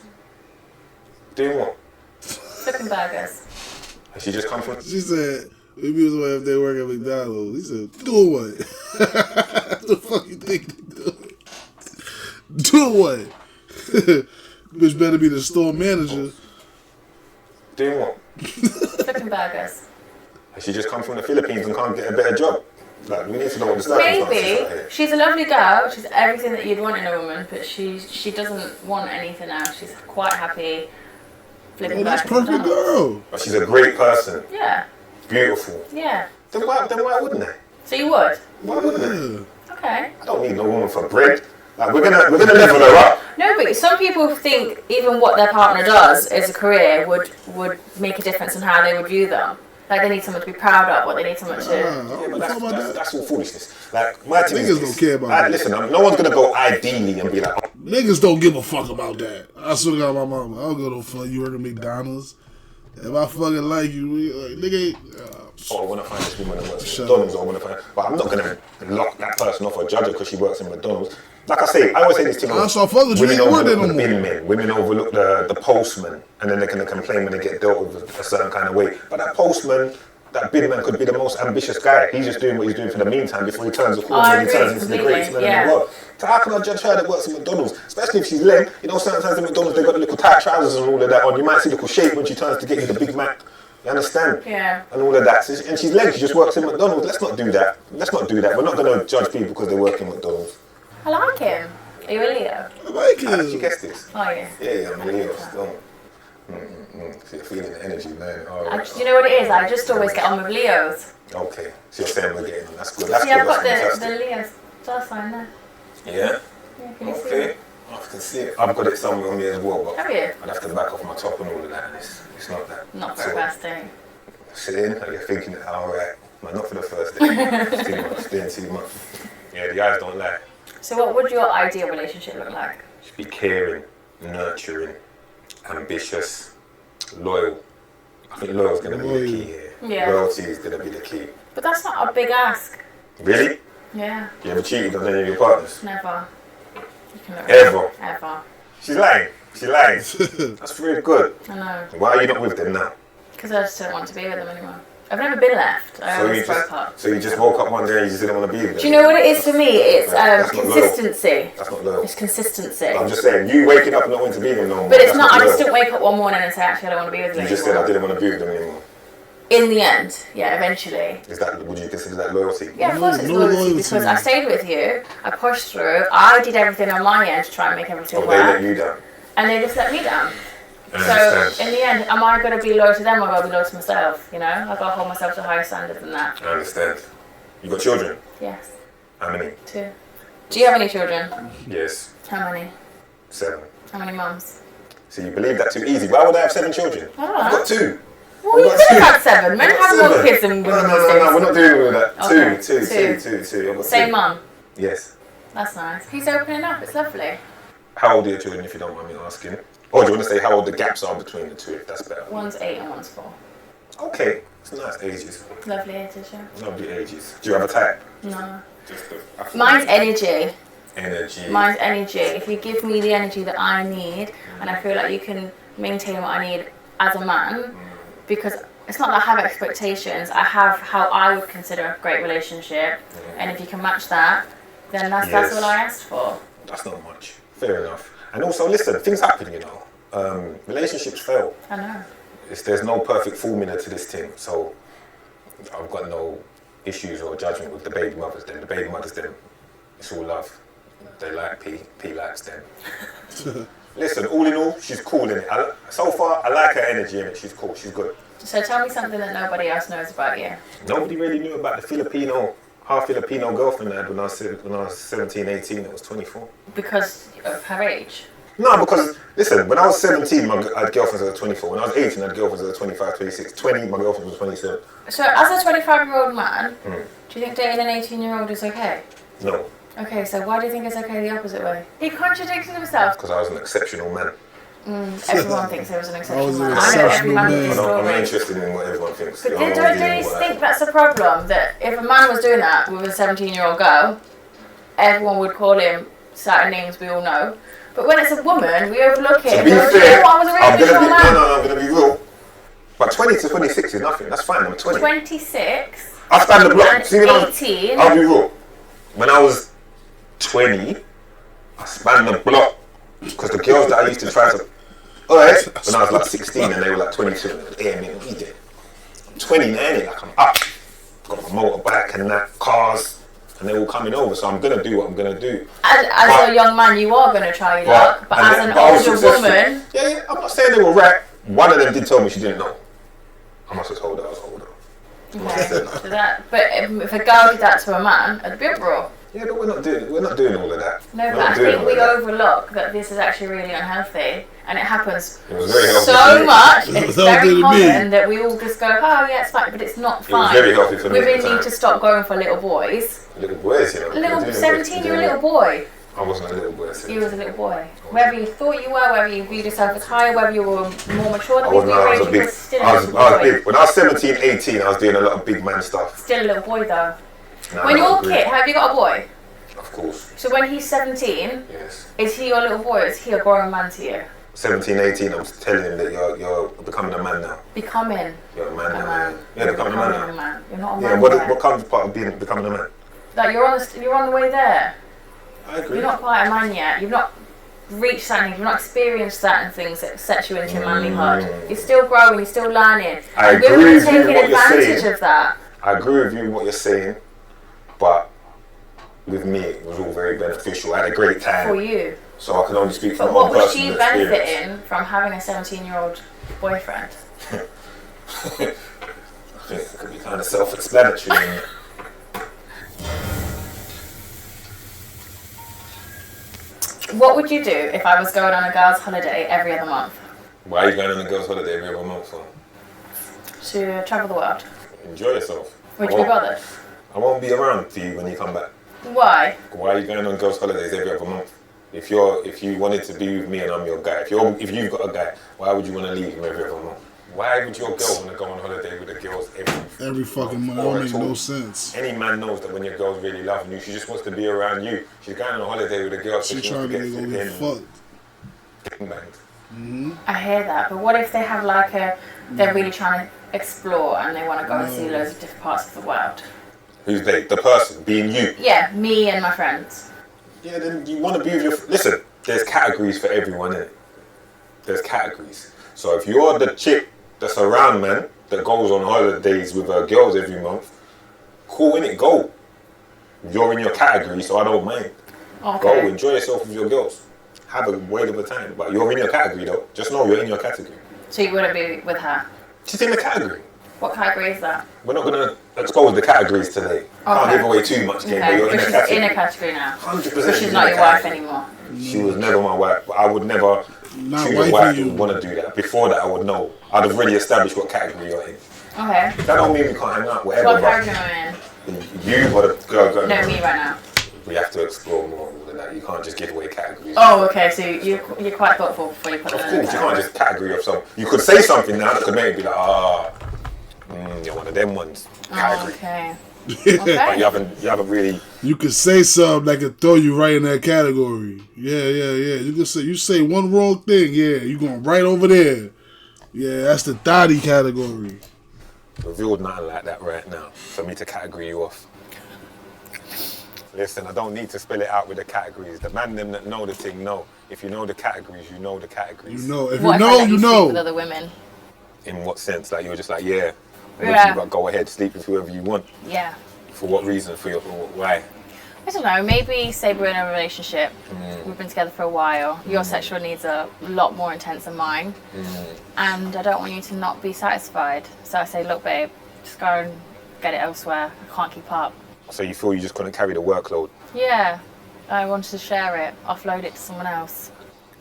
[SPEAKER 3] Doing what?
[SPEAKER 2] Flipping burgers.
[SPEAKER 3] Has she just come from?
[SPEAKER 1] She said, maybe it was what if they work at McDonald's. He said, do what? What the fuck you think they do? Do what? Bitch better be the store manager.
[SPEAKER 3] Doing what?
[SPEAKER 2] Flipping burgers.
[SPEAKER 3] Has she just come from the Philippines and can't get a better job? Like, we need to know what the circumstances are
[SPEAKER 2] Maybe.
[SPEAKER 3] here.
[SPEAKER 2] She's a lovely girl. She's everything that you'd want in a woman, but she doesn't want anything else. She's quite happy flipping
[SPEAKER 1] Oh, that's
[SPEAKER 2] burgers. at
[SPEAKER 1] perfect
[SPEAKER 2] McDonald's.
[SPEAKER 1] girl.
[SPEAKER 3] But she's a great person,
[SPEAKER 2] Yeah.
[SPEAKER 3] beautiful.
[SPEAKER 2] Yeah.
[SPEAKER 3] Then why wouldn't I?
[SPEAKER 2] So you would?
[SPEAKER 3] Why wouldn't I?
[SPEAKER 1] Yeah.
[SPEAKER 2] Okay.
[SPEAKER 3] I don't need no woman for bread. Like, we're gonna level her up.
[SPEAKER 2] No, but some people think even what their partner does as a career would make a difference in how they would view them. Like they need someone to be proud of, or they need someone to.
[SPEAKER 1] I
[SPEAKER 3] Yeah,
[SPEAKER 1] don't
[SPEAKER 3] but
[SPEAKER 1] talk about that.
[SPEAKER 3] that's all foolishness. Like, my thing
[SPEAKER 1] Niggas
[SPEAKER 3] is
[SPEAKER 1] don't care about
[SPEAKER 3] like,
[SPEAKER 1] that.
[SPEAKER 3] listen, no one's gonna go ideally and be like, oh,
[SPEAKER 1] Niggas don't give a fuck about that. I swear to God, my mama. I don't give no fuck. You work at McDonald's. If I fucking like you, like, nigga,
[SPEAKER 3] I want to find this woman that works at
[SPEAKER 1] Shut
[SPEAKER 3] McDonald's. I want to find, but I'm not gonna lock that person off or judge her because she works in McDonald's. Like I say, I always say this thing.
[SPEAKER 1] I saw fuck with you,
[SPEAKER 3] Women
[SPEAKER 1] ain't work there
[SPEAKER 3] overlook
[SPEAKER 1] no
[SPEAKER 3] the
[SPEAKER 1] more.
[SPEAKER 3] bin men. Women overlook the postman, and then they're gonna complain when they get dealt with a certain kind of way. But that postman, that bin man, could be the most ambitious guy. He's just doing what he's doing for the meantime before he turns the corner
[SPEAKER 2] I
[SPEAKER 3] and he
[SPEAKER 2] agree
[SPEAKER 3] turns into the
[SPEAKER 2] completely,
[SPEAKER 3] greatest man
[SPEAKER 2] yeah.
[SPEAKER 3] in the world. So how can I judge her that works in McDonald's? Especially if she's leg. You know, sometimes in McDonald's they got the little tight trousers and all of that on. You might see little shape when she turns to get you the Big Mac. You understand?
[SPEAKER 2] Yeah.
[SPEAKER 3] And all of that. So, and she's leg. She just works in McDonald's. Let's not do that. Let's not do that. We're not going to judge people because they work in McDonald's.
[SPEAKER 2] I like him. Are you a Leo?
[SPEAKER 1] I like
[SPEAKER 3] How did you
[SPEAKER 1] him.
[SPEAKER 3] guess this?
[SPEAKER 2] Oh yeah.
[SPEAKER 3] Yeah, I'm a Leo still. So you're feeling the energy, man. All right.
[SPEAKER 2] You know what it is? I just always get on with Leos.
[SPEAKER 3] Okay, so you're saying we're getting on. That's good. That's
[SPEAKER 2] See, I've
[SPEAKER 3] good.
[SPEAKER 2] got
[SPEAKER 3] That's
[SPEAKER 2] the
[SPEAKER 3] fantastic.
[SPEAKER 2] Leo star sign there.
[SPEAKER 3] Yeah?
[SPEAKER 2] Yeah, can you see
[SPEAKER 3] Okay.
[SPEAKER 2] it?
[SPEAKER 3] I can see it. I've got it somewhere on me as well, but
[SPEAKER 2] Have you?
[SPEAKER 3] I'd have to back off my top and all of that. And it's not that.
[SPEAKER 2] Not for the first day.
[SPEAKER 3] Sitting, and you're thinking, alright, man, not for the first day. It's too much, doing too much. Yeah, the eyes don't lie.
[SPEAKER 2] So what would your ideal relationship look like?
[SPEAKER 3] Should be caring, nurturing, ambitious, loyal. I think loyal's going to be the key here.
[SPEAKER 2] Yeah.
[SPEAKER 3] Loyalty is going to be the key.
[SPEAKER 2] But that's not a big ask.
[SPEAKER 3] Really?
[SPEAKER 2] Yeah.
[SPEAKER 3] You ever cheated on any of your partners?
[SPEAKER 2] Never. You can never.
[SPEAKER 3] Ever?
[SPEAKER 2] Ever.
[SPEAKER 3] She's lying. She's lying. That's really good.
[SPEAKER 2] I know.
[SPEAKER 3] Why are you not with them now?
[SPEAKER 2] Because I just don't want to be with them anymore. I've never been left. I always broke up.
[SPEAKER 3] So you just woke up one day and you just didn't want to be with them?
[SPEAKER 2] Do you know what it is for me? It's
[SPEAKER 3] That's not loyal.
[SPEAKER 2] consistency.
[SPEAKER 3] That's not loyal.
[SPEAKER 2] It's consistency.
[SPEAKER 3] I'm just saying, you waking up and not wanting to be with them no more.
[SPEAKER 2] But it's
[SPEAKER 3] that's
[SPEAKER 2] not, I just
[SPEAKER 3] loyal.
[SPEAKER 2] didn't wake up one morning and say, actually, I don't want to be with them
[SPEAKER 3] You just said I
[SPEAKER 2] anymore.
[SPEAKER 3] didn't want to be with them anymore.
[SPEAKER 2] In the end, yeah, eventually.
[SPEAKER 3] Is that, would you consider that loyalty?
[SPEAKER 2] Yeah, of course it's
[SPEAKER 1] No
[SPEAKER 2] loyalty
[SPEAKER 1] loyalty.
[SPEAKER 2] because I stayed with you, I pushed through, I did everything on my end to try and make everything
[SPEAKER 3] Or they let
[SPEAKER 2] work,
[SPEAKER 3] you down?
[SPEAKER 2] and they just let me down.
[SPEAKER 3] I
[SPEAKER 2] So
[SPEAKER 3] understand.
[SPEAKER 2] in the end, am I going to be loyal to them or am I going to be loyal to myself? You know, I've got to hold myself to a higher standard than that.
[SPEAKER 3] I understand. You got children?
[SPEAKER 2] Yes,
[SPEAKER 3] How many?
[SPEAKER 2] 2. Do you have any children?
[SPEAKER 3] Yes.
[SPEAKER 2] How many?
[SPEAKER 3] 7.
[SPEAKER 2] How many mums?
[SPEAKER 3] So you believe that too easy? Why would I have 7 children?
[SPEAKER 2] I don't know.
[SPEAKER 3] I've got 2.
[SPEAKER 2] Well, you could have had 7. Men have more kids than women
[SPEAKER 3] No,
[SPEAKER 2] these days.
[SPEAKER 3] we're not doing all of that.
[SPEAKER 2] Okay,
[SPEAKER 3] 2. I've got
[SPEAKER 2] Same
[SPEAKER 3] 2.
[SPEAKER 2] mum.
[SPEAKER 3] Yes.
[SPEAKER 2] That's nice. He's opening up. It's lovely.
[SPEAKER 3] How old are your children, if you don't mind me asking? Or do you want to say how old the gaps are between the two, if that's better?
[SPEAKER 2] One's 8 and one's 4.
[SPEAKER 3] Okay, it's nice ages.
[SPEAKER 2] Lovely ages, yeah.
[SPEAKER 3] Lovely ages. Do you have a type?
[SPEAKER 2] No.
[SPEAKER 3] Just the
[SPEAKER 2] Mine's energy.
[SPEAKER 3] energy.
[SPEAKER 2] Mine's energy. If you give me the energy that I need, and I feel like you can maintain what I need as a man, because it's not that I have expectations, I have how I would consider a great relationship, and if you can match that, then that's
[SPEAKER 3] Yes.
[SPEAKER 2] all I asked for.
[SPEAKER 3] That's not much. Fair enough. And also, listen, things happen, you know. Relationships fail.
[SPEAKER 2] I know.
[SPEAKER 3] There's no perfect formula to this thing, so I've got no issues or judgment with the baby mothers. Then the baby mothers, then it's all love. They like P. P likes them. Listen, all in all, she's cool in it. So far, I like her energy in it. She's cool. She's good.
[SPEAKER 2] So tell me something that nobody else knows about you.
[SPEAKER 3] Nobody really knew about the half Filipino girlfriend I had when I was 17, 18. I was 24.
[SPEAKER 2] Because of her age.
[SPEAKER 3] No, because, listen, when I was 17, I had girlfriends that were 24. When I was 18, I had girlfriends that were 25, 26. 20, my girlfriend was 27.
[SPEAKER 2] So as a 25-year-old man, do you think dating an 18-year-old is okay?
[SPEAKER 3] No,
[SPEAKER 2] Okay, so why do you think it's okay the opposite way? He contradicted himself.
[SPEAKER 3] because I was an exceptional man.
[SPEAKER 2] Everyone thinks he was an exceptional
[SPEAKER 1] was an
[SPEAKER 2] man. I know every
[SPEAKER 1] exceptional
[SPEAKER 2] man
[SPEAKER 1] man.
[SPEAKER 2] with a
[SPEAKER 3] I'm not
[SPEAKER 2] story.
[SPEAKER 3] interested in what everyone thinks.
[SPEAKER 2] But
[SPEAKER 3] I'm
[SPEAKER 2] don't
[SPEAKER 3] not
[SPEAKER 2] you
[SPEAKER 3] dealing with
[SPEAKER 2] think that's a problem? That if a man was doing that with a 17-year-old girl, everyone would call him certain names we all know. But when it's a woman, we overlook it.
[SPEAKER 3] To be
[SPEAKER 2] We go,
[SPEAKER 3] fair,
[SPEAKER 2] "Oh, I was a
[SPEAKER 3] I'm
[SPEAKER 2] really
[SPEAKER 3] gonna
[SPEAKER 2] mature
[SPEAKER 3] be,
[SPEAKER 2] man."
[SPEAKER 3] no, I'm gonna be real. But 20 to 26 is nothing. That's fine. I'm 20.
[SPEAKER 2] 26
[SPEAKER 3] I stand the block.
[SPEAKER 2] and
[SPEAKER 3] See, when I was,
[SPEAKER 2] 18.
[SPEAKER 3] I'll be real. When I was 20, I spanned the block because the girls that I used to try to, alright, when I was like 16 and they were like 22, and they were, hey man, what you doing? I'm 20 now, innit? Like I'm up, got my motorbike and that, cars, and they're all coming over. So I'm gonna do what I'm gonna do.
[SPEAKER 2] As a young man, you are going to try your luck. But as an
[SPEAKER 3] I was
[SPEAKER 2] older
[SPEAKER 3] successful.
[SPEAKER 2] woman,
[SPEAKER 3] Yeah, I'm not saying they were right. One of them did tell me she didn't know. I must have told her I was older.
[SPEAKER 2] okay, so that. But if a girl did that to a man, it'd be a brawl.
[SPEAKER 3] Yeah, but we're not doing all of that.
[SPEAKER 2] No,
[SPEAKER 3] We're
[SPEAKER 2] but
[SPEAKER 3] not
[SPEAKER 2] I
[SPEAKER 3] doing
[SPEAKER 2] think
[SPEAKER 3] all
[SPEAKER 2] we
[SPEAKER 3] of that.
[SPEAKER 2] overlook that this is actually really unhealthy, and it happens
[SPEAKER 3] It was very healthy for
[SPEAKER 2] so
[SPEAKER 3] me.
[SPEAKER 2] much.
[SPEAKER 1] It
[SPEAKER 2] It's
[SPEAKER 1] was healthy
[SPEAKER 2] very
[SPEAKER 1] to me.
[SPEAKER 2] common that we all just go, "Oh yeah, it's fine," but it's not
[SPEAKER 3] It was
[SPEAKER 2] fine.
[SPEAKER 3] very healthy for me at
[SPEAKER 2] Women
[SPEAKER 3] the time.
[SPEAKER 2] need to stop going for little boys.
[SPEAKER 3] Little boys, you know.
[SPEAKER 2] Little
[SPEAKER 3] They're doing
[SPEAKER 2] 17, you're a
[SPEAKER 3] they're
[SPEAKER 2] little
[SPEAKER 3] doing-
[SPEAKER 2] boy.
[SPEAKER 3] I wasn't a little boy. So
[SPEAKER 2] You was a little boy. Whether you thought you were, whether you viewed yourself as higher, whether you were more mature
[SPEAKER 3] I
[SPEAKER 2] than
[SPEAKER 3] wasn't.
[SPEAKER 2] your
[SPEAKER 3] I
[SPEAKER 2] age,
[SPEAKER 3] was a
[SPEAKER 2] you
[SPEAKER 3] big.
[SPEAKER 2] were still a
[SPEAKER 3] I was
[SPEAKER 2] little boy.
[SPEAKER 3] big. When I was 17, 18, I was doing a lot of big man stuff.
[SPEAKER 2] Still a little boy though.
[SPEAKER 3] Nah,
[SPEAKER 2] When
[SPEAKER 3] I
[SPEAKER 2] you're a
[SPEAKER 3] agree.
[SPEAKER 2] kid, have you got a boy?
[SPEAKER 3] Of course.
[SPEAKER 2] So when he's 17,
[SPEAKER 3] Yes.
[SPEAKER 2] is he your little boy or is he a grown man to you?
[SPEAKER 3] 17, 18, I'm telling him that you're becoming a man now.
[SPEAKER 2] Becoming
[SPEAKER 3] You're a man
[SPEAKER 2] a
[SPEAKER 3] now.
[SPEAKER 2] man.
[SPEAKER 3] Yeah, becoming a man
[SPEAKER 2] Becoming
[SPEAKER 3] now.
[SPEAKER 2] a man. You're not a
[SPEAKER 3] Yeah,
[SPEAKER 2] man
[SPEAKER 3] what
[SPEAKER 2] yet.
[SPEAKER 3] comes part of becoming a man?
[SPEAKER 2] Like you're on the way there.
[SPEAKER 3] I agree.
[SPEAKER 2] You're not quite a man yet. You've not reached certain things. You've not experienced certain things that set you into manlyhood. You're still growing. You're still learning.
[SPEAKER 3] I
[SPEAKER 2] And
[SPEAKER 3] agree
[SPEAKER 2] women are
[SPEAKER 3] with you
[SPEAKER 2] taking
[SPEAKER 3] what you're
[SPEAKER 2] advantage
[SPEAKER 3] saying.
[SPEAKER 2] of that.
[SPEAKER 3] I agree with you what you're saying, but with me, it was all very beneficial. I had a great time.
[SPEAKER 2] For you.
[SPEAKER 3] So I can only speak from
[SPEAKER 2] But
[SPEAKER 3] my
[SPEAKER 2] what
[SPEAKER 3] own
[SPEAKER 2] was
[SPEAKER 3] personal
[SPEAKER 2] she
[SPEAKER 3] experience.
[SPEAKER 2] benefiting from having a 17-year-old boyfriend?
[SPEAKER 3] I think it could be kind of self-explanatory.
[SPEAKER 2] What would you do if I was going on a girls' holiday every other month?
[SPEAKER 3] Why are you going on a girls' holiday every other month for?
[SPEAKER 2] To travel the world?
[SPEAKER 3] Enjoy yourself.
[SPEAKER 2] Would you be bothered?
[SPEAKER 3] I won't be around for you when you come back.
[SPEAKER 2] Why?
[SPEAKER 3] Why are you going on girls' holidays every other month? If you wanted to be with me and I'm your guy, if you've got a guy, why would you want to leave him every other month? Why would your girl want to go on holiday with the girls
[SPEAKER 1] Every fucking month. That
[SPEAKER 3] or
[SPEAKER 1] don't
[SPEAKER 3] at
[SPEAKER 1] make
[SPEAKER 3] all?
[SPEAKER 1] no sense.
[SPEAKER 3] Any man knows that when your girl's really loving you, she just wants to be around you. She's going on a holiday with a girl, so
[SPEAKER 1] She
[SPEAKER 3] she
[SPEAKER 1] trying
[SPEAKER 3] wants
[SPEAKER 1] to
[SPEAKER 3] to
[SPEAKER 1] go
[SPEAKER 3] get
[SPEAKER 1] get
[SPEAKER 3] flipping
[SPEAKER 1] fucked.
[SPEAKER 3] banged.
[SPEAKER 2] I hear that, but what if they have like they're really trying to explore and they want to go and see loads of different parts of the world?
[SPEAKER 3] Who's they? The person, being you.
[SPEAKER 2] Yeah, me and my friends.
[SPEAKER 3] Yeah, then you want to be with your... Listen, there's categories for everyone, innit? There's categories. So if you're the chick that's around, man, that goes on holidays with her girls every month, cool, innit? Go. You're in your category, so I don't mind. Go,
[SPEAKER 2] Okay.
[SPEAKER 3] enjoy yourself with your girls. Have a whale of a time. But you're in your category, though. Just know you're in your category.
[SPEAKER 2] So you wouldn't be with her?
[SPEAKER 3] She's in the category.
[SPEAKER 2] What category is that?
[SPEAKER 3] We're not going to expose the categories today. Can't
[SPEAKER 2] Okay.
[SPEAKER 3] give away too much, game, but
[SPEAKER 2] Okay,
[SPEAKER 3] you're in
[SPEAKER 2] but
[SPEAKER 3] the
[SPEAKER 2] she's
[SPEAKER 3] category.
[SPEAKER 2] in a category now.
[SPEAKER 3] 100%.
[SPEAKER 2] So she's
[SPEAKER 3] in
[SPEAKER 2] not
[SPEAKER 3] the
[SPEAKER 2] your wife
[SPEAKER 3] category.
[SPEAKER 2] anymore.
[SPEAKER 3] She was never my wife, but I would never
[SPEAKER 1] Not
[SPEAKER 3] choose a
[SPEAKER 1] wifing
[SPEAKER 3] wife
[SPEAKER 1] you.
[SPEAKER 3] who would want to do that. Before that, I would know. I'd have already established what category you're in.
[SPEAKER 2] Okay.
[SPEAKER 3] That don't mean we can't hang out, whatever.
[SPEAKER 2] What
[SPEAKER 3] but
[SPEAKER 2] category am I
[SPEAKER 3] you or the girl,
[SPEAKER 2] in? No, me right now.
[SPEAKER 3] we have to explore more than that. You can't just give away categories.
[SPEAKER 2] Oh, okay. So you're quite thoughtful before you put
[SPEAKER 3] Of
[SPEAKER 2] them
[SPEAKER 3] course, you can't just category of something. You could say something now that could make me be like, you're one of them ones.
[SPEAKER 2] Oh,
[SPEAKER 3] Category.
[SPEAKER 2] okay.
[SPEAKER 3] But you
[SPEAKER 2] Okay.
[SPEAKER 3] haven't really.
[SPEAKER 1] You could say something that could throw you right in that category. Yeah. You say one wrong thing, yeah, you going right over there. Yeah, that's the thotty category.
[SPEAKER 3] Revealed nothing like that right now for me to category you off. Listen, I don't need to spell it out with the categories. The man them that know the thing know. If you know the categories, you know the categories.
[SPEAKER 1] You know, if
[SPEAKER 2] What
[SPEAKER 1] you
[SPEAKER 2] if I
[SPEAKER 1] know,
[SPEAKER 2] let
[SPEAKER 1] you
[SPEAKER 2] sleep with
[SPEAKER 1] know.
[SPEAKER 2] other women?
[SPEAKER 3] In what sense? Like you're just like, yeah,
[SPEAKER 2] Yeah.
[SPEAKER 3] you got go ahead, sleep with whoever you want.
[SPEAKER 2] Yeah.
[SPEAKER 3] For what reason? For your why?
[SPEAKER 2] I don't know, maybe say we're in a relationship, we've been together for a while, your sexual needs are a lot more intense than mine, and I don't want you to not be satisfied. So I say, look babe, just go and get it elsewhere, I can't keep up.
[SPEAKER 3] So you feel you just couldn't carry the workload.
[SPEAKER 2] Yeah, I wanted to share it, offload it to someone else,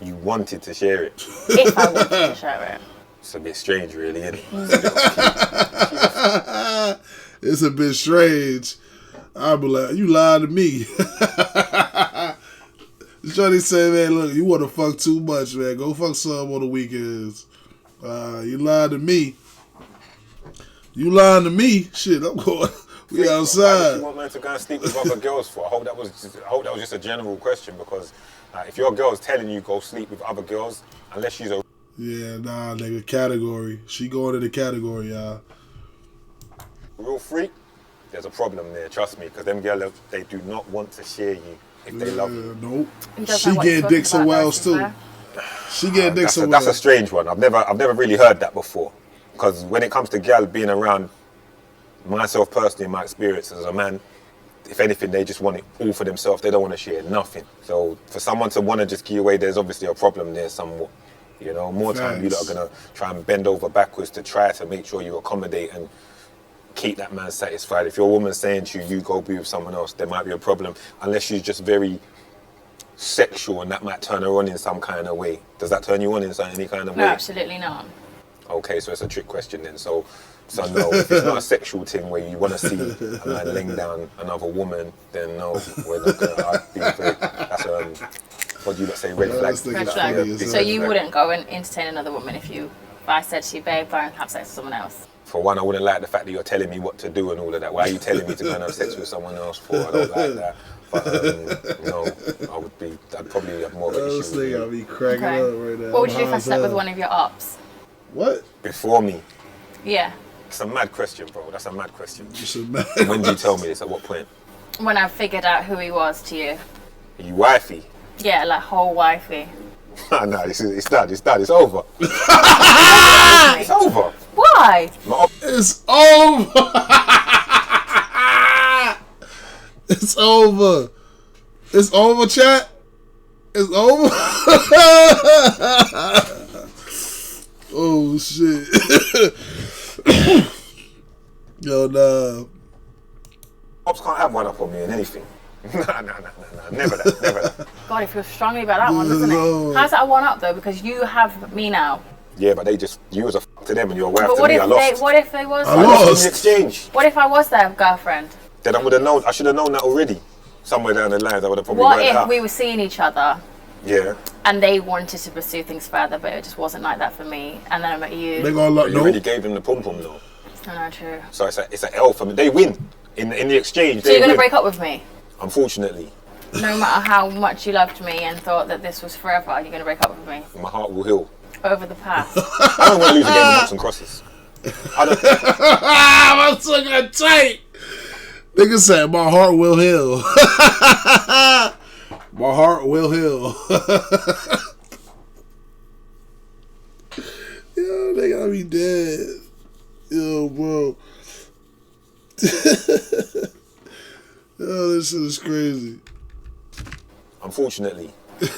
[SPEAKER 3] You wanted to share it.
[SPEAKER 2] if I wanted to share it.
[SPEAKER 3] It's a bit strange, really, isn't it?
[SPEAKER 1] It's a bit strange. I'll be like, you lied to me. Johnny say, man, look, you want to fuck too much, man. Go fuck some on the weekends. You lied to me. You lying to me. Shit, I'm going. We
[SPEAKER 3] Why did
[SPEAKER 1] outside.
[SPEAKER 3] you want man to go and sleep with other girls for? I hope that was just a general question because if your girl's telling you go sleep with other girls, unless she's a
[SPEAKER 1] Yeah, nah, nigga, category. She going to the category, y'all.
[SPEAKER 3] real freak, there's a problem there. Trust me, because them girls they do not want to share you if they love you.
[SPEAKER 1] Nope.
[SPEAKER 2] You don't
[SPEAKER 1] She
[SPEAKER 2] know what you're
[SPEAKER 1] getting
[SPEAKER 2] talking
[SPEAKER 1] dick so
[SPEAKER 2] about,
[SPEAKER 1] well
[SPEAKER 2] though,
[SPEAKER 1] too.
[SPEAKER 2] Sinclair.
[SPEAKER 1] She getting dick so well.
[SPEAKER 3] That's a strange one. I've never really heard that before. Because when it comes to gal being around, myself personally, in my experience as a man, if anything, they just want it all for themselves. They don't want to share nothing. So for someone to want to just give away, there's obviously a problem there somewhat. You know, more time you lot
[SPEAKER 1] Facts.
[SPEAKER 3] are gonna try and bend over backwards to try to make sure you accommodate and keep that man satisfied. If your woman's saying to you, you go be with someone else, there might be a problem. Unless she's just very sexual and that might turn her on in some kind of way. Does that turn you on in any kind of
[SPEAKER 2] No,
[SPEAKER 3] way?
[SPEAKER 2] absolutely not.
[SPEAKER 3] Okay, so it's a trick question then. So no, if it's not a sexual thing where you want to see a man laying down another woman, then no, we're not gonna. I'd be very, that's what do you not say? Red flag.
[SPEAKER 1] That's the-
[SPEAKER 2] Red
[SPEAKER 1] That's
[SPEAKER 2] flag.
[SPEAKER 1] funny as
[SPEAKER 2] So
[SPEAKER 1] hell.
[SPEAKER 2] you wouldn't go and entertain another woman if I said to you, babe, go and have sex with someone else.
[SPEAKER 3] For one, I wouldn't like the fact that you're telling me what to do and all of that. Why are you telling me to go and have sex with someone else for? I don't like that. But no, I'd probably have more of an
[SPEAKER 1] This
[SPEAKER 3] issue with
[SPEAKER 1] nigga got
[SPEAKER 3] you.
[SPEAKER 1] me cracking
[SPEAKER 2] Okay.
[SPEAKER 1] up right now.
[SPEAKER 2] What would you do
[SPEAKER 1] I'm
[SPEAKER 2] if I
[SPEAKER 1] high as
[SPEAKER 2] slept with
[SPEAKER 1] hell.
[SPEAKER 2] one of your ops?
[SPEAKER 1] What?
[SPEAKER 3] Before me.
[SPEAKER 2] Yeah.
[SPEAKER 3] It's a mad question, bro. That's a mad question.
[SPEAKER 1] Just a man.
[SPEAKER 3] When do you tell me this? At what point?
[SPEAKER 2] When I figured out who he was to you.
[SPEAKER 3] Are you wifey?
[SPEAKER 2] Yeah, like whole wifey.
[SPEAKER 3] No, it's done. It's done. It's over. It's over.
[SPEAKER 2] Why?
[SPEAKER 3] My op-
[SPEAKER 1] It's over. It's over. It's over, chat. It's over. Oh shit. Yo, nah.
[SPEAKER 3] Ops can't have one up on me in anything. Nah, never that.
[SPEAKER 2] God, he feels strongly about that one, doesn't
[SPEAKER 1] No.
[SPEAKER 2] he? How's that a one up though? Because you have me now.
[SPEAKER 3] Yeah, but you was a f to them and you're a wife
[SPEAKER 2] But
[SPEAKER 3] to
[SPEAKER 2] what
[SPEAKER 3] me.
[SPEAKER 2] if
[SPEAKER 3] I lost.
[SPEAKER 2] what if they was?
[SPEAKER 1] I
[SPEAKER 3] I lost in
[SPEAKER 1] lost.
[SPEAKER 3] the exchange.
[SPEAKER 2] What if I was their girlfriend?
[SPEAKER 3] Then I would have known. I should have known that already. Somewhere down the line, I would have probably
[SPEAKER 2] What
[SPEAKER 3] worked it
[SPEAKER 2] if
[SPEAKER 3] out.
[SPEAKER 2] we were seeing each other
[SPEAKER 3] Yeah.
[SPEAKER 2] and they wanted to pursue things further, but it just wasn't like that for me, and then I met you?
[SPEAKER 1] They gonna
[SPEAKER 3] But you already
[SPEAKER 1] no.
[SPEAKER 3] gave them the pom pom though.
[SPEAKER 2] No, true.
[SPEAKER 3] So it's an L for me. They win in the exchange.
[SPEAKER 2] So
[SPEAKER 3] They
[SPEAKER 2] you're gonna
[SPEAKER 3] win.
[SPEAKER 2] break up with me?
[SPEAKER 3] Unfortunately,
[SPEAKER 2] No matter how much you loved me and thought that this was forever, you're gonna break up with me
[SPEAKER 3] my heart will heal.
[SPEAKER 2] over the past.
[SPEAKER 3] I don't want to lose a game of noughts and crosses. I don't.
[SPEAKER 1] I'm sucking tight. Nigga said my heart will heal. My heart will heal. Yo, they gotta be dead. Yo, bro. Yo, this shit is crazy.
[SPEAKER 3] Unfortunately,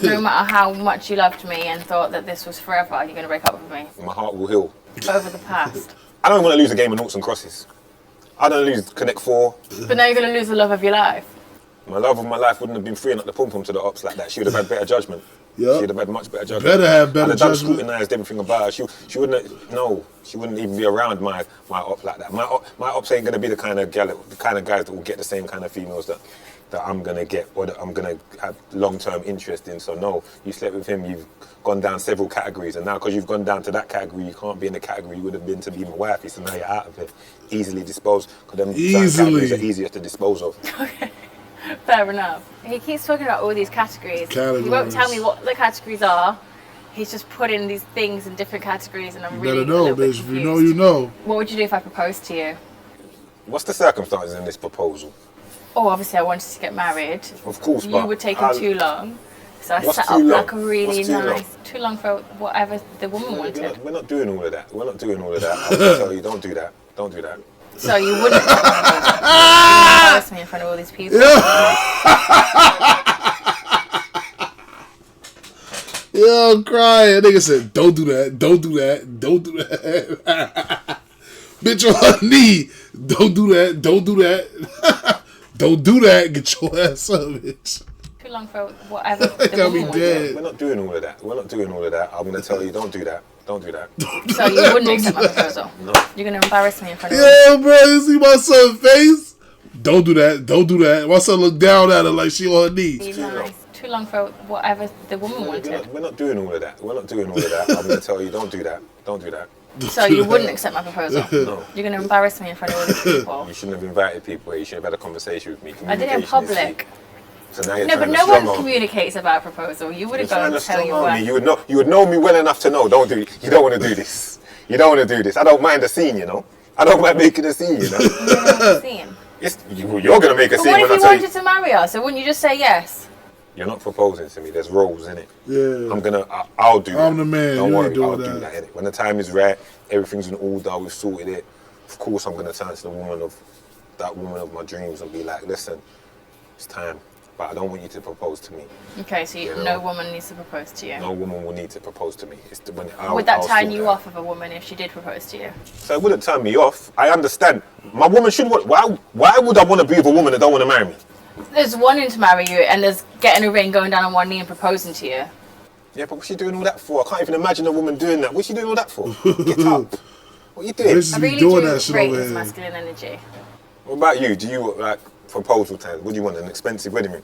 [SPEAKER 2] No matter how much you loved me and thought that this was forever, you're gonna break up with me
[SPEAKER 3] my heart will heal.
[SPEAKER 2] over the past.
[SPEAKER 3] I don't want to lose a game of noughts and crosses. I don't lose Connect 4.
[SPEAKER 2] But now you're gonna lose the love of your life.
[SPEAKER 3] My love of my life wouldn't have been freeing up the pom pom to the ops like that. She would have had better judgment.
[SPEAKER 1] Yup.
[SPEAKER 3] She'd have had much better judgment.
[SPEAKER 1] Better have better
[SPEAKER 3] I'd have
[SPEAKER 1] judgment.
[SPEAKER 3] scrutinised everything about her. She wouldn't have, no, she wouldn't even be around my op like that. My ops ain't gonna be the kind of guys that will get the same kind of females that I'm gonna get or that I'm gonna have long-term interest in. So no, you slept with him, you've gone down several categories, and now because you've gone down to that category, you can't be in the category you would have been to be my wifey. So now you're out of it, easily disposed. Because them certain categories are easier to dispose of.
[SPEAKER 2] Fair enough. He keeps talking about all these categories. He won't
[SPEAKER 1] Categories.
[SPEAKER 2] tell me what the categories are. He's just putting these things in different categories, and I'm
[SPEAKER 1] You
[SPEAKER 2] really
[SPEAKER 1] better know,
[SPEAKER 2] a little bit
[SPEAKER 1] bitch. If you
[SPEAKER 2] confused.
[SPEAKER 1] know, you know.
[SPEAKER 2] What would you do if I proposed to you?
[SPEAKER 3] What's the circumstances in this proposal?
[SPEAKER 2] Oh, obviously I wanted to get married.
[SPEAKER 3] Of course,
[SPEAKER 2] You
[SPEAKER 3] but
[SPEAKER 2] were taking too long. So I
[SPEAKER 3] What's
[SPEAKER 2] set
[SPEAKER 3] too
[SPEAKER 2] up
[SPEAKER 3] long?
[SPEAKER 2] like a really
[SPEAKER 3] What's too long?
[SPEAKER 2] nice, too long for whatever the woman wanted.
[SPEAKER 3] We're not doing all of that. We're not doing all of that. I'm gonna tell you, don't do that. Don't do that.
[SPEAKER 2] So you wouldn't embarrass me in front of all these people.
[SPEAKER 1] Yo, I'm crying. Nigga said, don't do that. Don't do that. Don't do that. Bitch on her knee. Don't do that. Don't do that. Don't do that. Get your ass up, bitch.
[SPEAKER 2] Too long for whatever the
[SPEAKER 1] Got me
[SPEAKER 2] woman wanted.
[SPEAKER 1] dead.
[SPEAKER 3] We're not doing all of that. We're not doing all of that. I'm gonna tell you, don't do that. Don't do that.
[SPEAKER 2] So you wouldn't accept my proposal.
[SPEAKER 3] No.
[SPEAKER 2] You're gonna embarrass me in front of
[SPEAKER 1] Yeah, bro. You see my son's face? Don't do that. Don't do that. My son looked down at her like she on her knee.
[SPEAKER 2] Be nice. Too long for whatever the woman wanted.
[SPEAKER 3] We're not doing all of that. We're not doing all of that. I'm gonna tell you, don't do that. Don't do that.
[SPEAKER 2] So you wouldn't accept my proposal.
[SPEAKER 3] No.
[SPEAKER 2] You're gonna embarrass me in front of all these people.
[SPEAKER 3] You shouldn't have invited people. You should have had a conversation with me.
[SPEAKER 2] I did it in
[SPEAKER 3] Communication is
[SPEAKER 2] public.
[SPEAKER 3] key. So now you're
[SPEAKER 2] No, but
[SPEAKER 3] trying to
[SPEAKER 2] no one
[SPEAKER 3] strong-arm-
[SPEAKER 2] communicates about a proposal. You would
[SPEAKER 3] You're
[SPEAKER 2] have gone
[SPEAKER 3] trying
[SPEAKER 2] to
[SPEAKER 3] to
[SPEAKER 2] tell your
[SPEAKER 3] strong-arm me.
[SPEAKER 2] wife.
[SPEAKER 3] You would know me well enough to know. Don't do it. You don't want to do this. You don't want to do this. I don't mind the scene, you know. I don't mind making a scene, you know. You're gonna make a
[SPEAKER 2] But
[SPEAKER 3] scene
[SPEAKER 2] what if
[SPEAKER 3] when I
[SPEAKER 2] you
[SPEAKER 3] tell you.
[SPEAKER 2] wanted to marry her? So wouldn't you just say yes?
[SPEAKER 3] You're not proposing to me. There's roles in it.
[SPEAKER 1] Yeah.
[SPEAKER 3] I'll do that.
[SPEAKER 1] I'm the man.
[SPEAKER 3] Don't
[SPEAKER 1] You
[SPEAKER 3] worry.
[SPEAKER 1] ain't doing
[SPEAKER 3] I'll do
[SPEAKER 1] that.
[SPEAKER 3] that. Innit? When the time is right, everything's in order. We've sorted it. Of course, I'm gonna turn to the woman of my dreams and be like, listen, it's time. But I don't want you to propose to me.
[SPEAKER 2] Okay, so
[SPEAKER 3] Yeah.
[SPEAKER 2] no woman needs to propose to you.
[SPEAKER 3] No woman will need to propose to me.
[SPEAKER 2] Would that turn you off of a woman if she did propose to you?
[SPEAKER 3] So it wouldn't turn me off. I understand. My woman should want. Why would I want to be with a woman that don't want to marry me?
[SPEAKER 2] There's wanting to marry you and there's getting a ring, going down on one knee and proposing to you.
[SPEAKER 3] Yeah, but what's she doing all that for? I can't even imagine a woman doing that. What's she doing all that for? Get up. What you doing?
[SPEAKER 1] Bitches
[SPEAKER 2] I
[SPEAKER 1] be
[SPEAKER 2] really
[SPEAKER 1] doing
[SPEAKER 2] do
[SPEAKER 1] that shit
[SPEAKER 2] rate
[SPEAKER 1] over
[SPEAKER 2] his
[SPEAKER 1] here.
[SPEAKER 2] masculine energy.
[SPEAKER 3] What about you? Do you like proposal time? What do you want? An expensive wedding ring?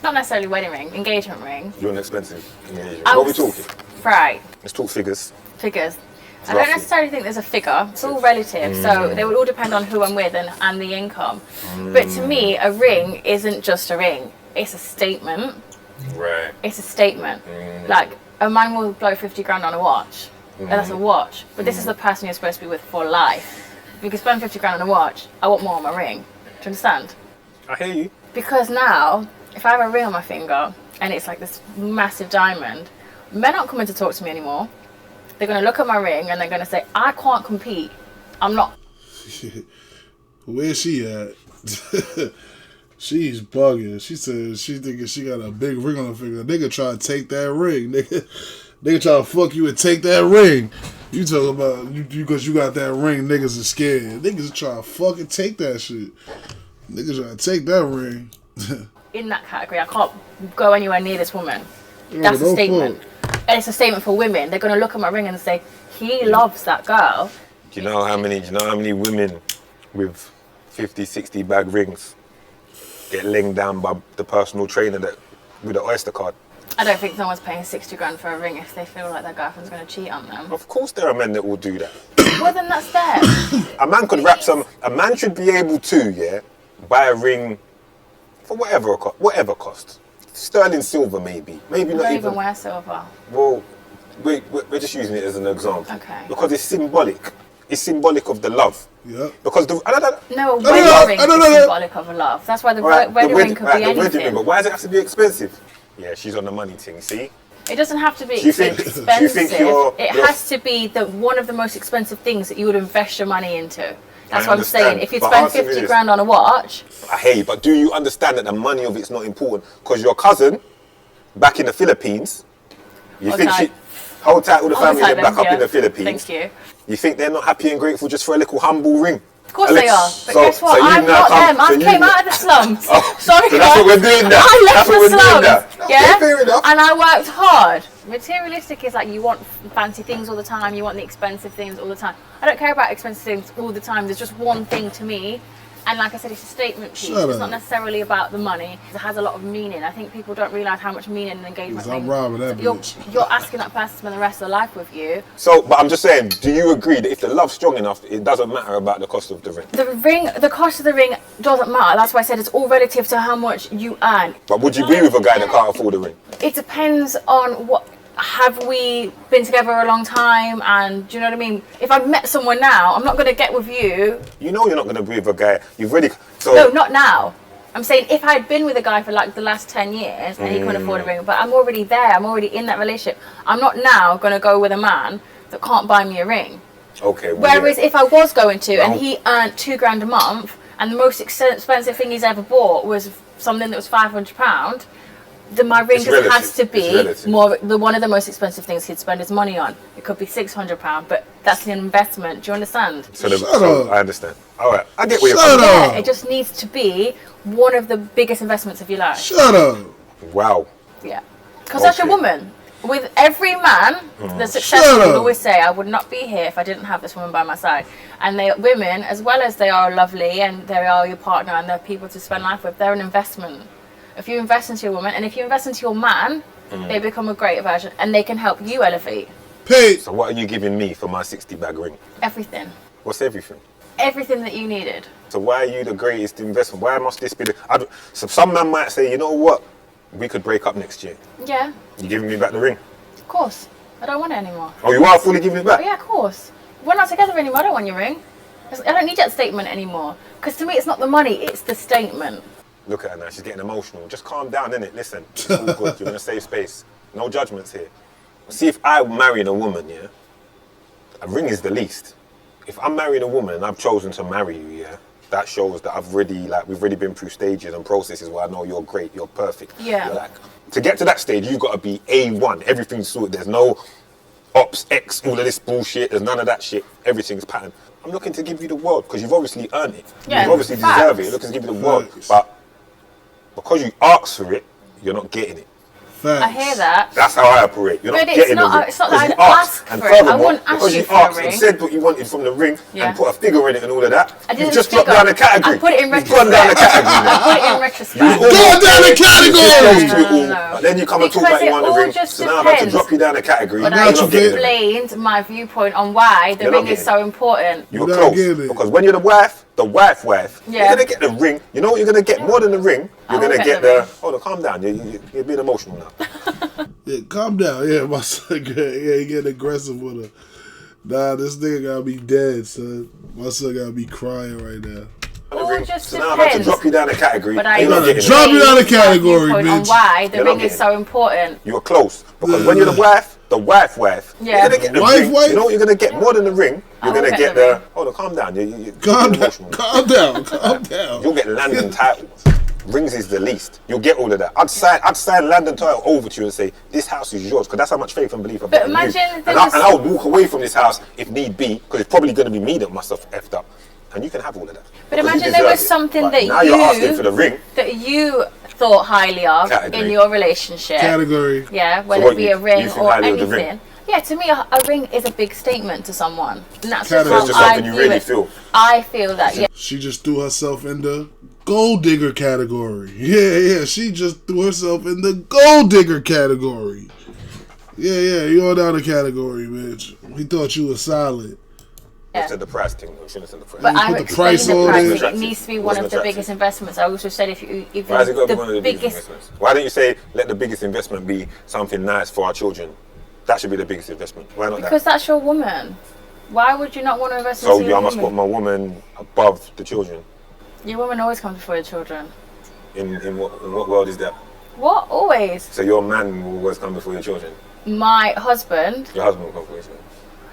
[SPEAKER 2] Not necessarily wedding ring, engagement ring.
[SPEAKER 3] You want an expensive engagement?
[SPEAKER 2] I
[SPEAKER 3] What are we
[SPEAKER 2] was-
[SPEAKER 3] talking?
[SPEAKER 2] Right,
[SPEAKER 3] Let's talk figures.
[SPEAKER 2] figures. I
[SPEAKER 3] Roughly.
[SPEAKER 2] don't necessarily think there's a figure. It's all relative, so they would all depend on who I'm with and the income. But to me, a ring isn't just a ring. It's a statement.
[SPEAKER 3] Right.
[SPEAKER 2] It's a statement. Like, a man will blow 50 grand on a watch. And that's a watch. But this is the person you're supposed to be with for life. If you can spend 50 grand on a watch, I want more on my ring. Do you understand?
[SPEAKER 3] I hear you.
[SPEAKER 2] Because now, if I have a ring on my finger and it's like this massive diamond, men aren't coming to talk to me anymore. They're going to look at my ring and they're going to say, I can't compete. I'm not.
[SPEAKER 1] Where's she at? She's bugging. She said she thinking she got a big ring on her finger. Nigga try to take that ring. Nigga try to fuck you and take that ring. You talking about you because you got that ring, niggas are scared. Niggas try to fucking take that shit. Niggas try to take that ring.
[SPEAKER 2] In that category, I can't go anywhere near this woman. That's a statement. And it's a statement for women. They're gonna look at my ring and say, he loves that girl.
[SPEAKER 3] Do you know how many women with 50, 60 bag rings get linked down by the personal trainer that with the Oyster card?
[SPEAKER 2] I don't think someone's paying 60 grand for a ring if they feel like their girlfriend's gonna cheat on them.
[SPEAKER 3] Of course there are men that will do that.
[SPEAKER 2] Well, then that's them.
[SPEAKER 3] A man should be able to, buy a ring for whatever cost. Sterling silver maybe
[SPEAKER 2] I
[SPEAKER 3] not
[SPEAKER 2] don't
[SPEAKER 3] even.
[SPEAKER 2] even wear silver.
[SPEAKER 3] Well, we're just using it as an example.
[SPEAKER 2] Okay.
[SPEAKER 3] Because it's symbolic. It's symbolic of the love.
[SPEAKER 1] Yeah.
[SPEAKER 3] Because
[SPEAKER 2] No, a wedding ring is symbolic of love. That's why the wedding ring could be anything.
[SPEAKER 3] But why does it have to be expensive? Yeah, she's on the money thing, see?
[SPEAKER 2] It doesn't have to be
[SPEAKER 3] Do you think
[SPEAKER 2] expensive.
[SPEAKER 3] you're
[SPEAKER 2] Has to be one of the most expensive things that you would invest your money into. That's
[SPEAKER 3] I
[SPEAKER 2] what I'm saying.
[SPEAKER 3] understand,
[SPEAKER 2] If you
[SPEAKER 3] but
[SPEAKER 2] spend
[SPEAKER 3] answer me
[SPEAKER 2] 50
[SPEAKER 3] this.
[SPEAKER 2] grand on a watch,
[SPEAKER 3] I hear you, but do you understand that the money of it's not important? Because your cousin, back in the Philippines, you
[SPEAKER 2] Hold
[SPEAKER 3] think
[SPEAKER 2] tight.
[SPEAKER 3] hold tight, all the family
[SPEAKER 2] tight
[SPEAKER 3] are back
[SPEAKER 2] then,
[SPEAKER 3] up in
[SPEAKER 2] yeah.
[SPEAKER 3] the Philippines.
[SPEAKER 2] Thank you.
[SPEAKER 3] You think they're not happy and grateful just for a little humble ring?
[SPEAKER 2] Of course they are. But guess what?
[SPEAKER 3] you
[SPEAKER 2] I'm
[SPEAKER 3] now
[SPEAKER 2] not them.
[SPEAKER 3] so
[SPEAKER 2] I
[SPEAKER 3] you
[SPEAKER 2] came
[SPEAKER 3] now-
[SPEAKER 2] out of the slums.
[SPEAKER 3] Oh,
[SPEAKER 2] Sorry,
[SPEAKER 3] so that's what we're doing now.
[SPEAKER 2] I left
[SPEAKER 3] That's what
[SPEAKER 2] the
[SPEAKER 3] we're doing
[SPEAKER 2] slums.
[SPEAKER 3] now. Okay,
[SPEAKER 2] Yeah,
[SPEAKER 3] fair enough.
[SPEAKER 2] and I worked hard. Materialistic is like you want fancy things all the time. You want the expensive things all the time. I don't care about expensive things all the time. There's just one thing to me. And like I said, it's a statement piece.
[SPEAKER 1] Shut
[SPEAKER 2] It's
[SPEAKER 1] up.
[SPEAKER 2] not necessarily about the money. It has a lot of meaning. I think people don't realise how much meaning and engagement
[SPEAKER 1] I'm robbing that bitch.
[SPEAKER 2] You're asking that person to spend the rest of their life with you.
[SPEAKER 3] So, but I'm just saying, do you agree that if the love's strong enough, it doesn't matter about the cost of the ring?
[SPEAKER 2] The cost of the ring doesn't matter. That's why I said it's all relative to how much you earn.
[SPEAKER 3] But would you be with a guy that can't afford a ring?
[SPEAKER 2] It depends on what. Have we been together a long time? And do you know what I mean? If I met someone now, I'm not going to get with you.
[SPEAKER 3] You know you're not going to be with a guy. You've already. So
[SPEAKER 2] No, not now. I'm saying if I'd been with a guy for like the last 10 years and he couldn't afford a ring, but I'm already there. I'm already in that relationship. I'm not now going to go with a man that can't buy me a ring.
[SPEAKER 3] okay. Well,
[SPEAKER 2] Whereas
[SPEAKER 3] yeah.
[SPEAKER 2] if I was going to and
[SPEAKER 3] No.
[SPEAKER 2] he earned £2,000 a month and the most expensive thing he's ever bought was something that was £500, then my ring
[SPEAKER 3] It's
[SPEAKER 2] just
[SPEAKER 3] relative.
[SPEAKER 2] has to
[SPEAKER 3] It's
[SPEAKER 2] be
[SPEAKER 3] relative.
[SPEAKER 2] one of the most expensive things he'd spend his money on. It could be £600, but that's an investment. Do you understand?
[SPEAKER 3] So,
[SPEAKER 1] Shut up.
[SPEAKER 3] I understand. All right, I get where you're
[SPEAKER 1] Shut
[SPEAKER 3] coming
[SPEAKER 1] up.
[SPEAKER 2] Yeah, it just needs to be one of the biggest investments of your life.
[SPEAKER 1] Shut up.
[SPEAKER 3] from. Wow.
[SPEAKER 2] Yeah, because that's your
[SPEAKER 3] Okay.
[SPEAKER 2] woman. With every man that's
[SPEAKER 1] Shut
[SPEAKER 2] successful
[SPEAKER 1] up.
[SPEAKER 2] will always say, I would not be here if I didn't have this woman by my side. And women, as well as they are lovely and they are your partner and they're people to spend life with, they're an investment. If you invest into your woman and if you invest into your man, they become a great version and they can help you elevate
[SPEAKER 1] Pay.
[SPEAKER 3] So what are you giving me for my 60 bag ring?
[SPEAKER 2] everything.
[SPEAKER 3] What's everything?
[SPEAKER 2] Everything that you needed.
[SPEAKER 3] So why are you the greatest investment? Why must this be the... So some man might say, you know what? We could break up next year.
[SPEAKER 2] Yeah,
[SPEAKER 3] You giving me back the ring?
[SPEAKER 2] of course. I don't want it anymore.
[SPEAKER 3] Oh, you are fully giving it
[SPEAKER 2] Oh
[SPEAKER 3] back?
[SPEAKER 2] yeah, of course. We're not together anymore. I don't want your ring. I don't need that statement anymore. Because to me, it's not the money, it's the statement.
[SPEAKER 3] Look at her now, she's getting emotional. Just calm down, innit? Listen, it's all good. You're in a safe space. No judgments here. See, if I'm marrying a woman, yeah, a ring is the least. If I'm marrying a woman and I've chosen to marry you, yeah, that shows that we've already been through stages and processes where I know you're great, you're perfect.
[SPEAKER 2] Yeah.
[SPEAKER 3] You're like, to get to that stage, you've got to be A1. Everything's sorted. There's no ops, X, all of this bullshit. There's none of that shit. Everything's patterned. I'm looking to give you the world because you've obviously earned it.
[SPEAKER 2] Yeah,
[SPEAKER 3] You've obviously
[SPEAKER 2] facts.
[SPEAKER 3] deserved it. You're looking to give you the world.
[SPEAKER 1] Facts.
[SPEAKER 3] But because you asked for it, you're not getting it.
[SPEAKER 1] Facts.
[SPEAKER 2] I hear that.
[SPEAKER 3] That's how I operate. You're
[SPEAKER 2] But
[SPEAKER 3] not
[SPEAKER 2] it's
[SPEAKER 3] getting
[SPEAKER 2] not-
[SPEAKER 3] the ring.
[SPEAKER 2] it's not
[SPEAKER 3] Because
[SPEAKER 2] that
[SPEAKER 3] you
[SPEAKER 2] I'd
[SPEAKER 3] asked.
[SPEAKER 2] ask
[SPEAKER 3] And
[SPEAKER 2] for it. I
[SPEAKER 3] furthermore,
[SPEAKER 2] wouldn't ask
[SPEAKER 3] because
[SPEAKER 2] you
[SPEAKER 3] you
[SPEAKER 2] for a
[SPEAKER 3] asked
[SPEAKER 2] ring.
[SPEAKER 3] and said what you wanted from the ring
[SPEAKER 2] Yeah.
[SPEAKER 3] and put a figure in it and all of that,
[SPEAKER 2] I
[SPEAKER 3] you've
[SPEAKER 2] didn't
[SPEAKER 3] just
[SPEAKER 2] figure.
[SPEAKER 3] dropped down a category.
[SPEAKER 2] I put it in
[SPEAKER 3] You've gone down a category.
[SPEAKER 2] I put it in retrospect.
[SPEAKER 1] Go down the category!
[SPEAKER 2] No.
[SPEAKER 3] But then you come and talk
[SPEAKER 2] Because
[SPEAKER 3] about you
[SPEAKER 2] it
[SPEAKER 3] want a
[SPEAKER 2] all
[SPEAKER 3] ring.
[SPEAKER 2] just
[SPEAKER 3] So now I've had to
[SPEAKER 2] depends.
[SPEAKER 3] drop you down a category.
[SPEAKER 2] But
[SPEAKER 1] You're
[SPEAKER 2] I
[SPEAKER 1] not getting it.
[SPEAKER 2] explained my viewpoint on why the
[SPEAKER 3] You're not
[SPEAKER 2] ring is
[SPEAKER 3] getting
[SPEAKER 2] so important.
[SPEAKER 3] You were
[SPEAKER 1] You're not
[SPEAKER 3] close.
[SPEAKER 1] getting it.
[SPEAKER 3] Because when you're the wife,
[SPEAKER 2] Yeah.
[SPEAKER 3] you're going to get the ring. You know what you're going to get more than the ring?
[SPEAKER 2] I
[SPEAKER 3] You're
[SPEAKER 2] will
[SPEAKER 3] going to
[SPEAKER 2] get
[SPEAKER 3] get
[SPEAKER 2] the
[SPEAKER 3] the...
[SPEAKER 2] ring.
[SPEAKER 3] Hold on, calm down. You're being emotional now.
[SPEAKER 1] Yeah, calm down. Yeah, my son, he getting aggressive with her. Nah, this nigga gotta be dead, son. My son gotta be crying right now.
[SPEAKER 2] All
[SPEAKER 3] Ring.
[SPEAKER 2] just
[SPEAKER 3] So now I've had to
[SPEAKER 2] depends.
[SPEAKER 3] drop you down a category.
[SPEAKER 2] But I
[SPEAKER 3] You're not
[SPEAKER 1] gotta
[SPEAKER 3] getting
[SPEAKER 1] drop
[SPEAKER 3] it.
[SPEAKER 1] you down the
[SPEAKER 2] explained my
[SPEAKER 1] category,
[SPEAKER 2] viewpoint on
[SPEAKER 1] bitch.
[SPEAKER 2] why the
[SPEAKER 3] You're not
[SPEAKER 2] ring is
[SPEAKER 3] getting
[SPEAKER 2] so important.
[SPEAKER 3] You were close. Because when you're the wife,
[SPEAKER 2] Yeah.
[SPEAKER 3] you're going to get the
[SPEAKER 1] Wife,
[SPEAKER 3] ring.
[SPEAKER 1] wife?
[SPEAKER 3] You know what you're going to get more than the ring? You're
[SPEAKER 2] will
[SPEAKER 3] going to
[SPEAKER 2] get
[SPEAKER 3] get
[SPEAKER 2] the
[SPEAKER 3] the... Hold on, calm down. You're
[SPEAKER 1] Calm
[SPEAKER 3] being
[SPEAKER 1] down.
[SPEAKER 3] emotional.
[SPEAKER 1] Calm down. Calm down.
[SPEAKER 3] You'll get Landon titles. Rings is the least. You'll get all of that. I'd sign land and title over to you and say, this house is yours, because that's how much faith and belief I've got in you.
[SPEAKER 2] imagine
[SPEAKER 3] And
[SPEAKER 2] there was-
[SPEAKER 3] I'll walk away from this house if need be, because it's probably going to be me that must have effed up. And you can have all of that.
[SPEAKER 2] But
[SPEAKER 3] Because you
[SPEAKER 2] imagine there
[SPEAKER 3] deserve
[SPEAKER 2] was
[SPEAKER 3] it.
[SPEAKER 2] something
[SPEAKER 3] But
[SPEAKER 2] that
[SPEAKER 3] now you're asking for the ring.
[SPEAKER 2] you thought highly of
[SPEAKER 3] Category.
[SPEAKER 2] in your relationship.
[SPEAKER 1] Category.
[SPEAKER 2] Yeah, whether
[SPEAKER 3] what
[SPEAKER 2] it be
[SPEAKER 3] you-
[SPEAKER 2] a ring
[SPEAKER 3] you think
[SPEAKER 2] or
[SPEAKER 3] highly of the ring?
[SPEAKER 2] anything. Yeah, to me, a ring is a big statement to someone. And that's
[SPEAKER 1] Category.
[SPEAKER 2] how
[SPEAKER 1] It's
[SPEAKER 3] just
[SPEAKER 2] I
[SPEAKER 3] something you
[SPEAKER 2] view
[SPEAKER 3] really
[SPEAKER 2] it.
[SPEAKER 3] feel.
[SPEAKER 2] I feel that, yeah.
[SPEAKER 1] She just threw herself in the gold digger category. Yeah. She just threw herself in the gold digger category. Yeah. You're down the category, bitch. We thought you were solid.
[SPEAKER 3] I said the price thing, though. Shouldn't have said the price.
[SPEAKER 2] But
[SPEAKER 1] You
[SPEAKER 2] I'm
[SPEAKER 1] put the
[SPEAKER 2] explaining
[SPEAKER 1] price
[SPEAKER 2] the
[SPEAKER 1] on
[SPEAKER 2] price
[SPEAKER 1] it.
[SPEAKER 2] thing. It needs to be one
[SPEAKER 3] Wasn't
[SPEAKER 2] of the
[SPEAKER 3] attractive.
[SPEAKER 2] biggest investments. I also said if
[SPEAKER 3] Why has it got to be
[SPEAKER 2] the
[SPEAKER 3] one of the biggest investments? Why don't you say, let the biggest investment be something nice for our children? That should be the biggest investment. Why not
[SPEAKER 2] because
[SPEAKER 3] that?
[SPEAKER 2] that's your woman. Why would you not want to invest
[SPEAKER 3] So
[SPEAKER 2] into
[SPEAKER 3] I
[SPEAKER 2] your
[SPEAKER 3] must put
[SPEAKER 2] woman?
[SPEAKER 3] my woman above the children.
[SPEAKER 2] Your woman always comes before your children.
[SPEAKER 3] In what world is that?
[SPEAKER 2] What? Always.
[SPEAKER 3] So your man will always come before your children.
[SPEAKER 2] My husband,
[SPEAKER 3] Your husband will come before your children.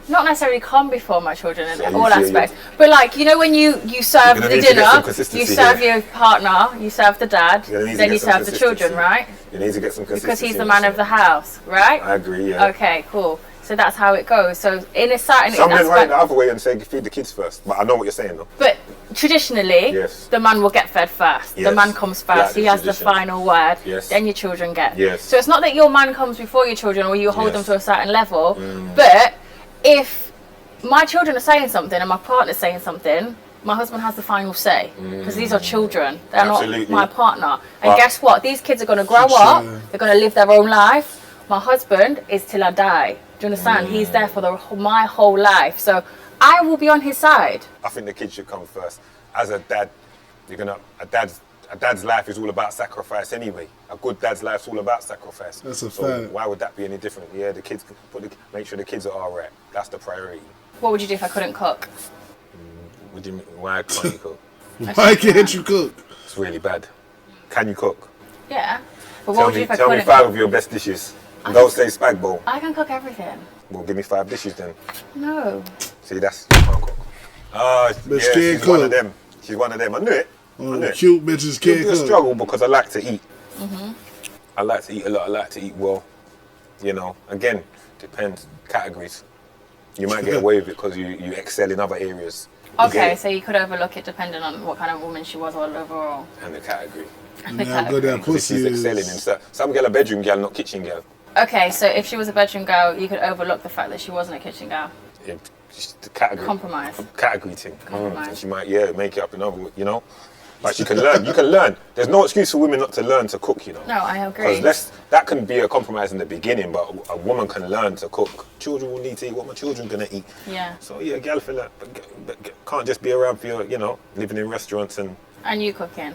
[SPEAKER 2] not necessarily come before my children in
[SPEAKER 3] So you
[SPEAKER 2] all
[SPEAKER 3] feel
[SPEAKER 2] aspects, but like, you know, when you serve
[SPEAKER 3] gonna
[SPEAKER 2] the
[SPEAKER 3] need to get some
[SPEAKER 2] dinner,
[SPEAKER 3] consistency
[SPEAKER 2] you serve
[SPEAKER 3] here.
[SPEAKER 2] your partner, you serve the dad,
[SPEAKER 3] You're gonna need to
[SPEAKER 2] then
[SPEAKER 3] get
[SPEAKER 2] you
[SPEAKER 3] some
[SPEAKER 2] serve the children,
[SPEAKER 3] consistency.
[SPEAKER 2] right?
[SPEAKER 3] You need to get some consistency.
[SPEAKER 2] Because he's the
[SPEAKER 3] in
[SPEAKER 2] man
[SPEAKER 3] this.
[SPEAKER 2] of the house, right?
[SPEAKER 3] I agree, yeah.
[SPEAKER 2] Okay, cool. So that's how it goes. So in a certain
[SPEAKER 3] Some men run
[SPEAKER 2] aspect,
[SPEAKER 3] the other way and say feed the kids first. But I know what you're saying though.
[SPEAKER 2] but traditionally,
[SPEAKER 3] Yes.
[SPEAKER 2] the man will get fed first. The
[SPEAKER 3] Yes.
[SPEAKER 2] man comes
[SPEAKER 3] That
[SPEAKER 2] first.
[SPEAKER 3] is
[SPEAKER 2] He has the
[SPEAKER 3] tradition.
[SPEAKER 2] final word.
[SPEAKER 3] Yes.
[SPEAKER 2] Then your children get.
[SPEAKER 3] Yes.
[SPEAKER 2] So it's not that your man comes before your children or you hold them
[SPEAKER 3] Yes.
[SPEAKER 2] to a certain level, but if my children are saying something and my partner's saying something, my husband has the final say because these are children. They're
[SPEAKER 3] Absolutely.
[SPEAKER 2] not my partner. And
[SPEAKER 3] But-
[SPEAKER 2] guess what? These kids are going to grow
[SPEAKER 1] Sure.
[SPEAKER 2] up. They're going to live their own life. My husband is till I die. Do you understand? He's there for my whole life. So I will be on his side.
[SPEAKER 3] I think the kids should come first. As a dad, a dad's life is all about sacrifice anyway. A good dad's life's all about sacrifice.
[SPEAKER 1] That's a
[SPEAKER 3] so
[SPEAKER 1] fact.
[SPEAKER 3] why would that be any different? Yeah, the kids make sure the kids are all right. That's the priority.
[SPEAKER 2] What would you do if I couldn't cook?
[SPEAKER 3] What do you mean? Why can't you cook?
[SPEAKER 1] Why can't you cook?
[SPEAKER 3] It's really bad. Can you cook?
[SPEAKER 2] Yeah. But what
[SPEAKER 3] Tell
[SPEAKER 2] would you
[SPEAKER 3] me,
[SPEAKER 2] do if I
[SPEAKER 3] tell me
[SPEAKER 2] couldn't
[SPEAKER 3] 5
[SPEAKER 2] cook?
[SPEAKER 3] of your best dishes. Don't say spag bowl.
[SPEAKER 2] I can cook everything.
[SPEAKER 3] Well, give me 5 dishes then.
[SPEAKER 2] No.
[SPEAKER 3] See, that's you can't cook.
[SPEAKER 1] But she
[SPEAKER 3] Yeah,
[SPEAKER 1] can't
[SPEAKER 3] she's one of
[SPEAKER 1] cook.
[SPEAKER 3] them. She's one of them. I knew it. I knew it.
[SPEAKER 1] Cute bitches
[SPEAKER 3] It'll
[SPEAKER 1] can't
[SPEAKER 3] be a
[SPEAKER 1] cook.
[SPEAKER 3] struggle because I like to eat. I like to eat a lot. I like to eat well. You know, again, depends categories. You might get away with it because you excel in other areas. You get
[SPEAKER 2] Okay,
[SPEAKER 3] it.
[SPEAKER 2] so you could overlook it depending on what kind of woman she was all overall.
[SPEAKER 3] And the category.
[SPEAKER 2] And the
[SPEAKER 1] Now good
[SPEAKER 2] category.
[SPEAKER 1] that
[SPEAKER 3] Because if
[SPEAKER 1] pussy
[SPEAKER 3] she's excelling in
[SPEAKER 1] is.
[SPEAKER 3] some girl a bedroom girl, not kitchen girl.
[SPEAKER 2] Okay, so if she was a bedroom girl, you could overlook the fact that she wasn't a kitchen girl.
[SPEAKER 3] If she's the category.
[SPEAKER 2] Compromise.
[SPEAKER 3] Category thing.
[SPEAKER 2] Compromise.
[SPEAKER 3] And she might, make it up in other, But she can learn. You can learn. There's no excuse for women not to learn to cook,
[SPEAKER 2] No, I agree.
[SPEAKER 3] Because that can be a compromise in the beginning, but a woman can learn to cook. Children will need to eat what my children gonna eat.
[SPEAKER 2] Yeah.
[SPEAKER 3] So yeah, girl feel that, but can't just be around for your, living in restaurants and.
[SPEAKER 2] And you cooking.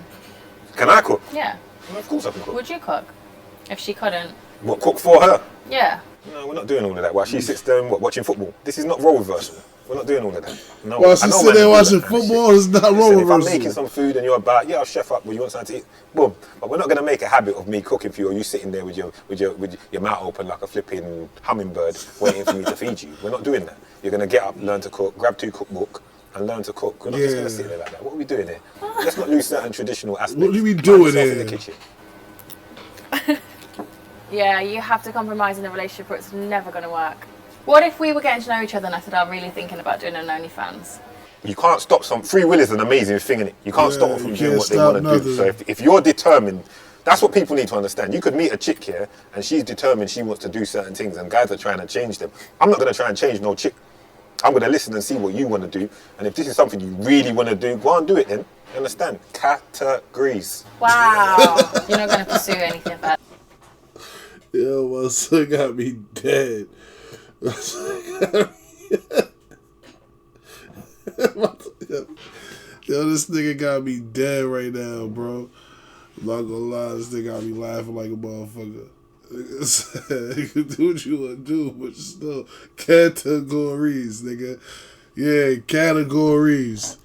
[SPEAKER 3] Can I cook?
[SPEAKER 2] Yeah.
[SPEAKER 3] Well, of course I can cook.
[SPEAKER 2] Would you cook? If she couldn't?
[SPEAKER 3] What, cook for her?
[SPEAKER 2] Yeah.
[SPEAKER 3] No, we're not doing all of that. While she sits there and watching football. This is not role reversal. We're not doing all of that. No.
[SPEAKER 1] While
[SPEAKER 3] I
[SPEAKER 1] she
[SPEAKER 3] know
[SPEAKER 1] sit
[SPEAKER 3] man
[SPEAKER 1] there
[SPEAKER 3] do
[SPEAKER 1] watching
[SPEAKER 3] that kind of
[SPEAKER 1] football,
[SPEAKER 3] shit.
[SPEAKER 1] it's not role
[SPEAKER 3] Listen, if I'm
[SPEAKER 1] reversal.
[SPEAKER 3] making some food and you're about, I'll chef up, well, you want something to eat? Boom. But we're not going to make a habit of me cooking for you or you sitting there with your mouth open like a flipping hummingbird waiting for me to feed you. We're not doing that. You're going to get up, learn to cook, grab 2 cookbook and learn to cook. We're not just going to sit there like that. What are we doing here? Let's not lose certain traditional aspects.
[SPEAKER 1] What are we
[SPEAKER 3] Mind
[SPEAKER 1] doing
[SPEAKER 3] yourself in
[SPEAKER 1] here?
[SPEAKER 3] the kitchen.
[SPEAKER 2] Yeah, you have to compromise in a relationship or it's never going to work. What if we were getting to know each other and I said, I'm really thinking about doing an OnlyFans?
[SPEAKER 3] You can't stop free will is an amazing thing, innit? You can't
[SPEAKER 1] Yeah,
[SPEAKER 3] stop them
[SPEAKER 1] you
[SPEAKER 3] from
[SPEAKER 1] can't
[SPEAKER 3] doing what they
[SPEAKER 1] stop
[SPEAKER 3] want to do.
[SPEAKER 1] nothing.
[SPEAKER 3] So if you're determined, that's what people need to understand. You could meet a chick here and she's determined she wants to do certain things and guys are trying to change them. I'm not going to try and change no chick. I'm going to listen and see what you want to do. And if this is something you really want to do, go and do it then. You understand? Categories.
[SPEAKER 2] Wow. You're not going to pursue anything further.
[SPEAKER 1] Yo, my son got me dead. My son got me- Yo, this nigga got me dead right now, bro. I'm not gonna lie, this nigga got me laughing like a motherfucker. Nigga said, you can do what you want to do, but still, categories, nigga. Yeah, categories.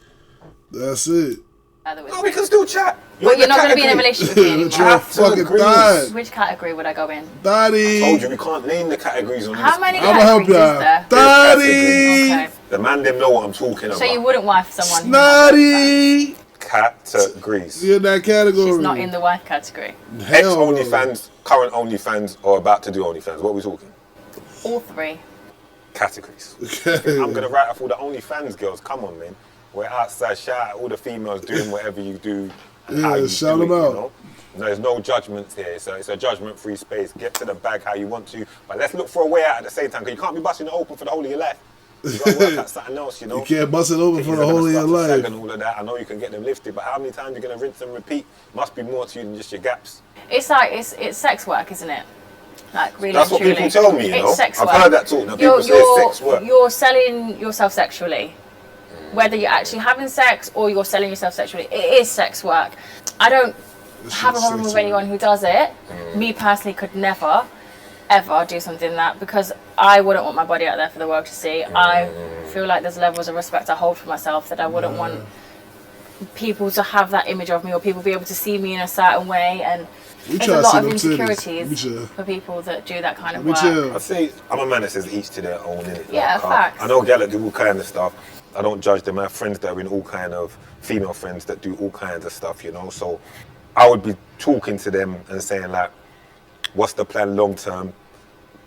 [SPEAKER 1] That's it.
[SPEAKER 3] No, we can still chat.
[SPEAKER 2] But you're not going to be in a relationship with me
[SPEAKER 1] But you're a
[SPEAKER 2] anymore.
[SPEAKER 1] fucking
[SPEAKER 3] Categories.
[SPEAKER 1] thot.
[SPEAKER 2] Which category would I go in?
[SPEAKER 1] Thotty.
[SPEAKER 3] Told you we can't name the categories on
[SPEAKER 2] How
[SPEAKER 3] this.
[SPEAKER 2] many
[SPEAKER 1] I'ma help
[SPEAKER 2] categories is
[SPEAKER 1] y'all.
[SPEAKER 2] there?
[SPEAKER 1] Thotty.
[SPEAKER 2] Okay.
[SPEAKER 3] The man them know what I'm talking about.
[SPEAKER 2] So you wouldn't wife someone who has
[SPEAKER 1] Snotty.
[SPEAKER 3] Categories.
[SPEAKER 1] You're in that category.
[SPEAKER 2] She's not in the wife category.
[SPEAKER 3] Ex
[SPEAKER 1] Hell no.
[SPEAKER 3] OnlyFans, current OnlyFans, or about to do OnlyFans. What are we talking?
[SPEAKER 2] All three.
[SPEAKER 3] Categories. I'm gonna write off all the OnlyFans girls. Come on, man. We're outside. Shout out all the females doing whatever you do. And how
[SPEAKER 1] Yeah,
[SPEAKER 3] you
[SPEAKER 1] shout
[SPEAKER 3] do
[SPEAKER 1] them
[SPEAKER 3] it,
[SPEAKER 1] out.
[SPEAKER 3] You know? There's no judgments here. It's a judgment-free space. Get to the bag how you want to, but let's look for a way out at the same time. Because you can't be busting it open for the whole of your life. You gotta work out something else, you know.
[SPEAKER 1] You can't bust it open for the whole of your life.
[SPEAKER 3] And all of that. I know you can get them lifted, but how many times you're gonna rinse and repeat? Must be more to you than just your gaps.
[SPEAKER 2] It's like it's sex work, isn't it? Like really.
[SPEAKER 3] That's what
[SPEAKER 2] truly.
[SPEAKER 3] people tell me, you know.
[SPEAKER 2] It's sex
[SPEAKER 3] I've
[SPEAKER 2] work.
[SPEAKER 3] heard that talk. Now people say it's sex work.
[SPEAKER 2] You're selling yourself sexually. Whether you're actually having sex or you're selling yourself sexually, it is sex work. I don't have a problem with anyone who does it. Me personally could never, ever do something like that because I wouldn't want my body out there for the world to see. I feel like there's levels of respect I hold for myself that I wouldn't want people to have that image of me or people be able to see me in a certain way. And
[SPEAKER 1] We
[SPEAKER 2] there's
[SPEAKER 1] try
[SPEAKER 2] a
[SPEAKER 1] to
[SPEAKER 2] lot
[SPEAKER 1] see
[SPEAKER 2] of
[SPEAKER 1] them titties.
[SPEAKER 2] insecurities for people that do that kind of
[SPEAKER 1] We
[SPEAKER 2] work.
[SPEAKER 1] chill.
[SPEAKER 3] I say I'm a man that says each to their own, innit?
[SPEAKER 2] Yeah, facts.
[SPEAKER 3] I know gal that do all kind of stuff. I don't judge them. I have friends that are in all kind of female friends that do all kinds of stuff, you know. So I would be talking to them and saying like, what's the plan long term?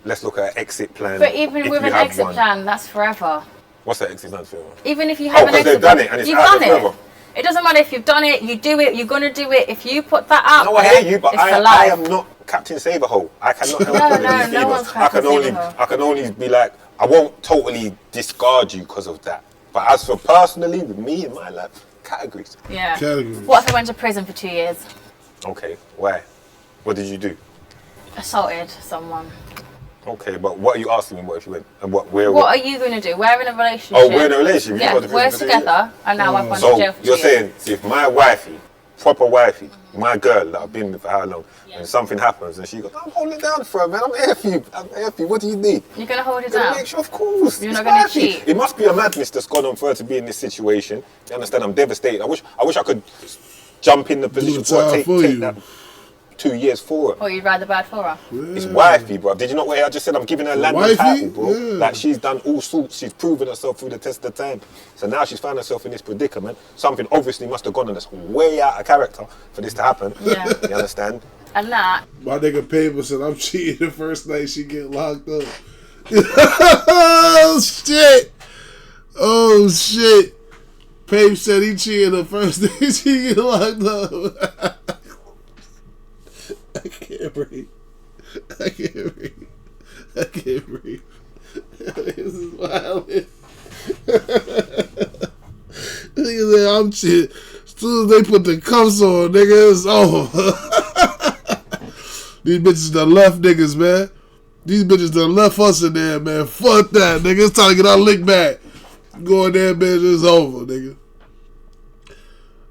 [SPEAKER 3] Let's look at an exit plan.
[SPEAKER 2] But even
[SPEAKER 3] if
[SPEAKER 2] with
[SPEAKER 3] you
[SPEAKER 2] an
[SPEAKER 3] have
[SPEAKER 2] exit
[SPEAKER 3] one.
[SPEAKER 2] plan, that's forever.
[SPEAKER 3] What's that exit plan for?
[SPEAKER 2] Even if you have an
[SPEAKER 3] 'cause they've
[SPEAKER 2] exit
[SPEAKER 3] done
[SPEAKER 2] plan,
[SPEAKER 3] it and it's
[SPEAKER 2] you've
[SPEAKER 3] out
[SPEAKER 2] done
[SPEAKER 3] there
[SPEAKER 2] it.
[SPEAKER 3] forever.
[SPEAKER 2] It doesn't matter if you've done it, you do it, you're gonna do it. If you put that out
[SPEAKER 3] No, I
[SPEAKER 2] there,
[SPEAKER 3] hear you, but
[SPEAKER 2] it's for
[SPEAKER 3] I
[SPEAKER 2] life.
[SPEAKER 3] am not Captain Saverhole. I cannot help
[SPEAKER 2] No,
[SPEAKER 3] any of
[SPEAKER 2] no,
[SPEAKER 3] these
[SPEAKER 2] no
[SPEAKER 3] females.
[SPEAKER 2] one's Captain Saverhole.
[SPEAKER 3] I can only be like, I won't totally discard you because of that. But as for personally, with me in my life, categories.
[SPEAKER 2] Yeah.
[SPEAKER 1] Categories.
[SPEAKER 2] What if I went to prison for 2 years?
[SPEAKER 3] Okay, why? What did you do?
[SPEAKER 2] Assaulted someone.
[SPEAKER 3] Okay, but what are you asking me? What if you went? And where?
[SPEAKER 2] What are you gonna do? We're in a relationship.
[SPEAKER 3] Oh, we're in a relationship. You
[SPEAKER 2] Yeah,
[SPEAKER 3] got to
[SPEAKER 2] we're
[SPEAKER 3] prison for 2 years.
[SPEAKER 2] together, and now I've gone to
[SPEAKER 3] So
[SPEAKER 2] jail for 2
[SPEAKER 3] you're
[SPEAKER 2] years.
[SPEAKER 3] saying, see, if my wifey, proper wifey, my girl that I've been with for how long, and something happens and she goes, I'm holding it down for her, man. I'm here for you. I'm here for you. What do you need?
[SPEAKER 2] You're gonna hold it
[SPEAKER 3] Gonna
[SPEAKER 2] down.
[SPEAKER 3] make sure, of course.
[SPEAKER 2] You're
[SPEAKER 3] it's
[SPEAKER 2] not gonna
[SPEAKER 3] wifey.
[SPEAKER 2] cheat.
[SPEAKER 3] It must be a madness that's gone on for her to be in this situation. You understand? I'm devastated. I wish I could jump in the position for her,
[SPEAKER 1] time
[SPEAKER 3] take
[SPEAKER 1] for you.
[SPEAKER 3] that 2 years for her.
[SPEAKER 2] Or you'd rather bad for her.
[SPEAKER 3] It's wifey, bro. Did you not hear I just said I'm giving her land and
[SPEAKER 1] Wifey?
[SPEAKER 3] title, bro?
[SPEAKER 1] Yeah.
[SPEAKER 3] Like she's done all sorts. She's proven herself through the test of time. So now she's found herself in this predicament. Something obviously must have gone on that's way out of character for this to happen.
[SPEAKER 2] Yeah.
[SPEAKER 3] You understand?
[SPEAKER 2] And that,
[SPEAKER 1] My nigga Paper said I'm cheating the first night she get locked up. Oh shit! Oh shit! Pape said he cheated the first day she get locked up. I can't breathe. I can't breathe. I can't breathe. This is wild. Nigga said I'm cheating. As soon as they put the cuffs on, nigga, it's over. These bitches done left niggas, man. These bitches done left us in there, man. Fuck that, nigga. It's time to get our lick back. Go in there, bitch. It's over, nigga.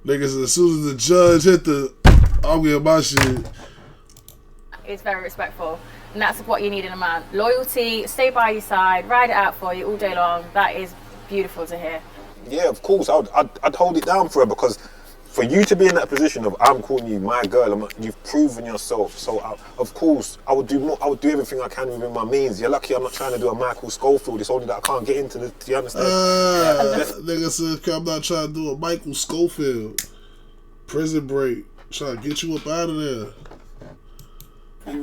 [SPEAKER 1] Niggas, as soon as the judge hit the, I'll get my shit.
[SPEAKER 2] is very respectful. And that's what you need in a man. Loyalty, stay by your side, ride it out for you all day long. That is beautiful to hear.
[SPEAKER 3] Yeah, of course. I'd hold it down for her because for you to be in that position of I'm calling you my girl, you've proven yourself. So of course I would do more. I would do everything I can within my means. You're lucky I'm not trying to do a Michael Scofield. It's only that I can't get into the. Do you understand?
[SPEAKER 1] Nigga said I'm not trying to do a Michael Scofield. Prison break. Trying to get you up out of there.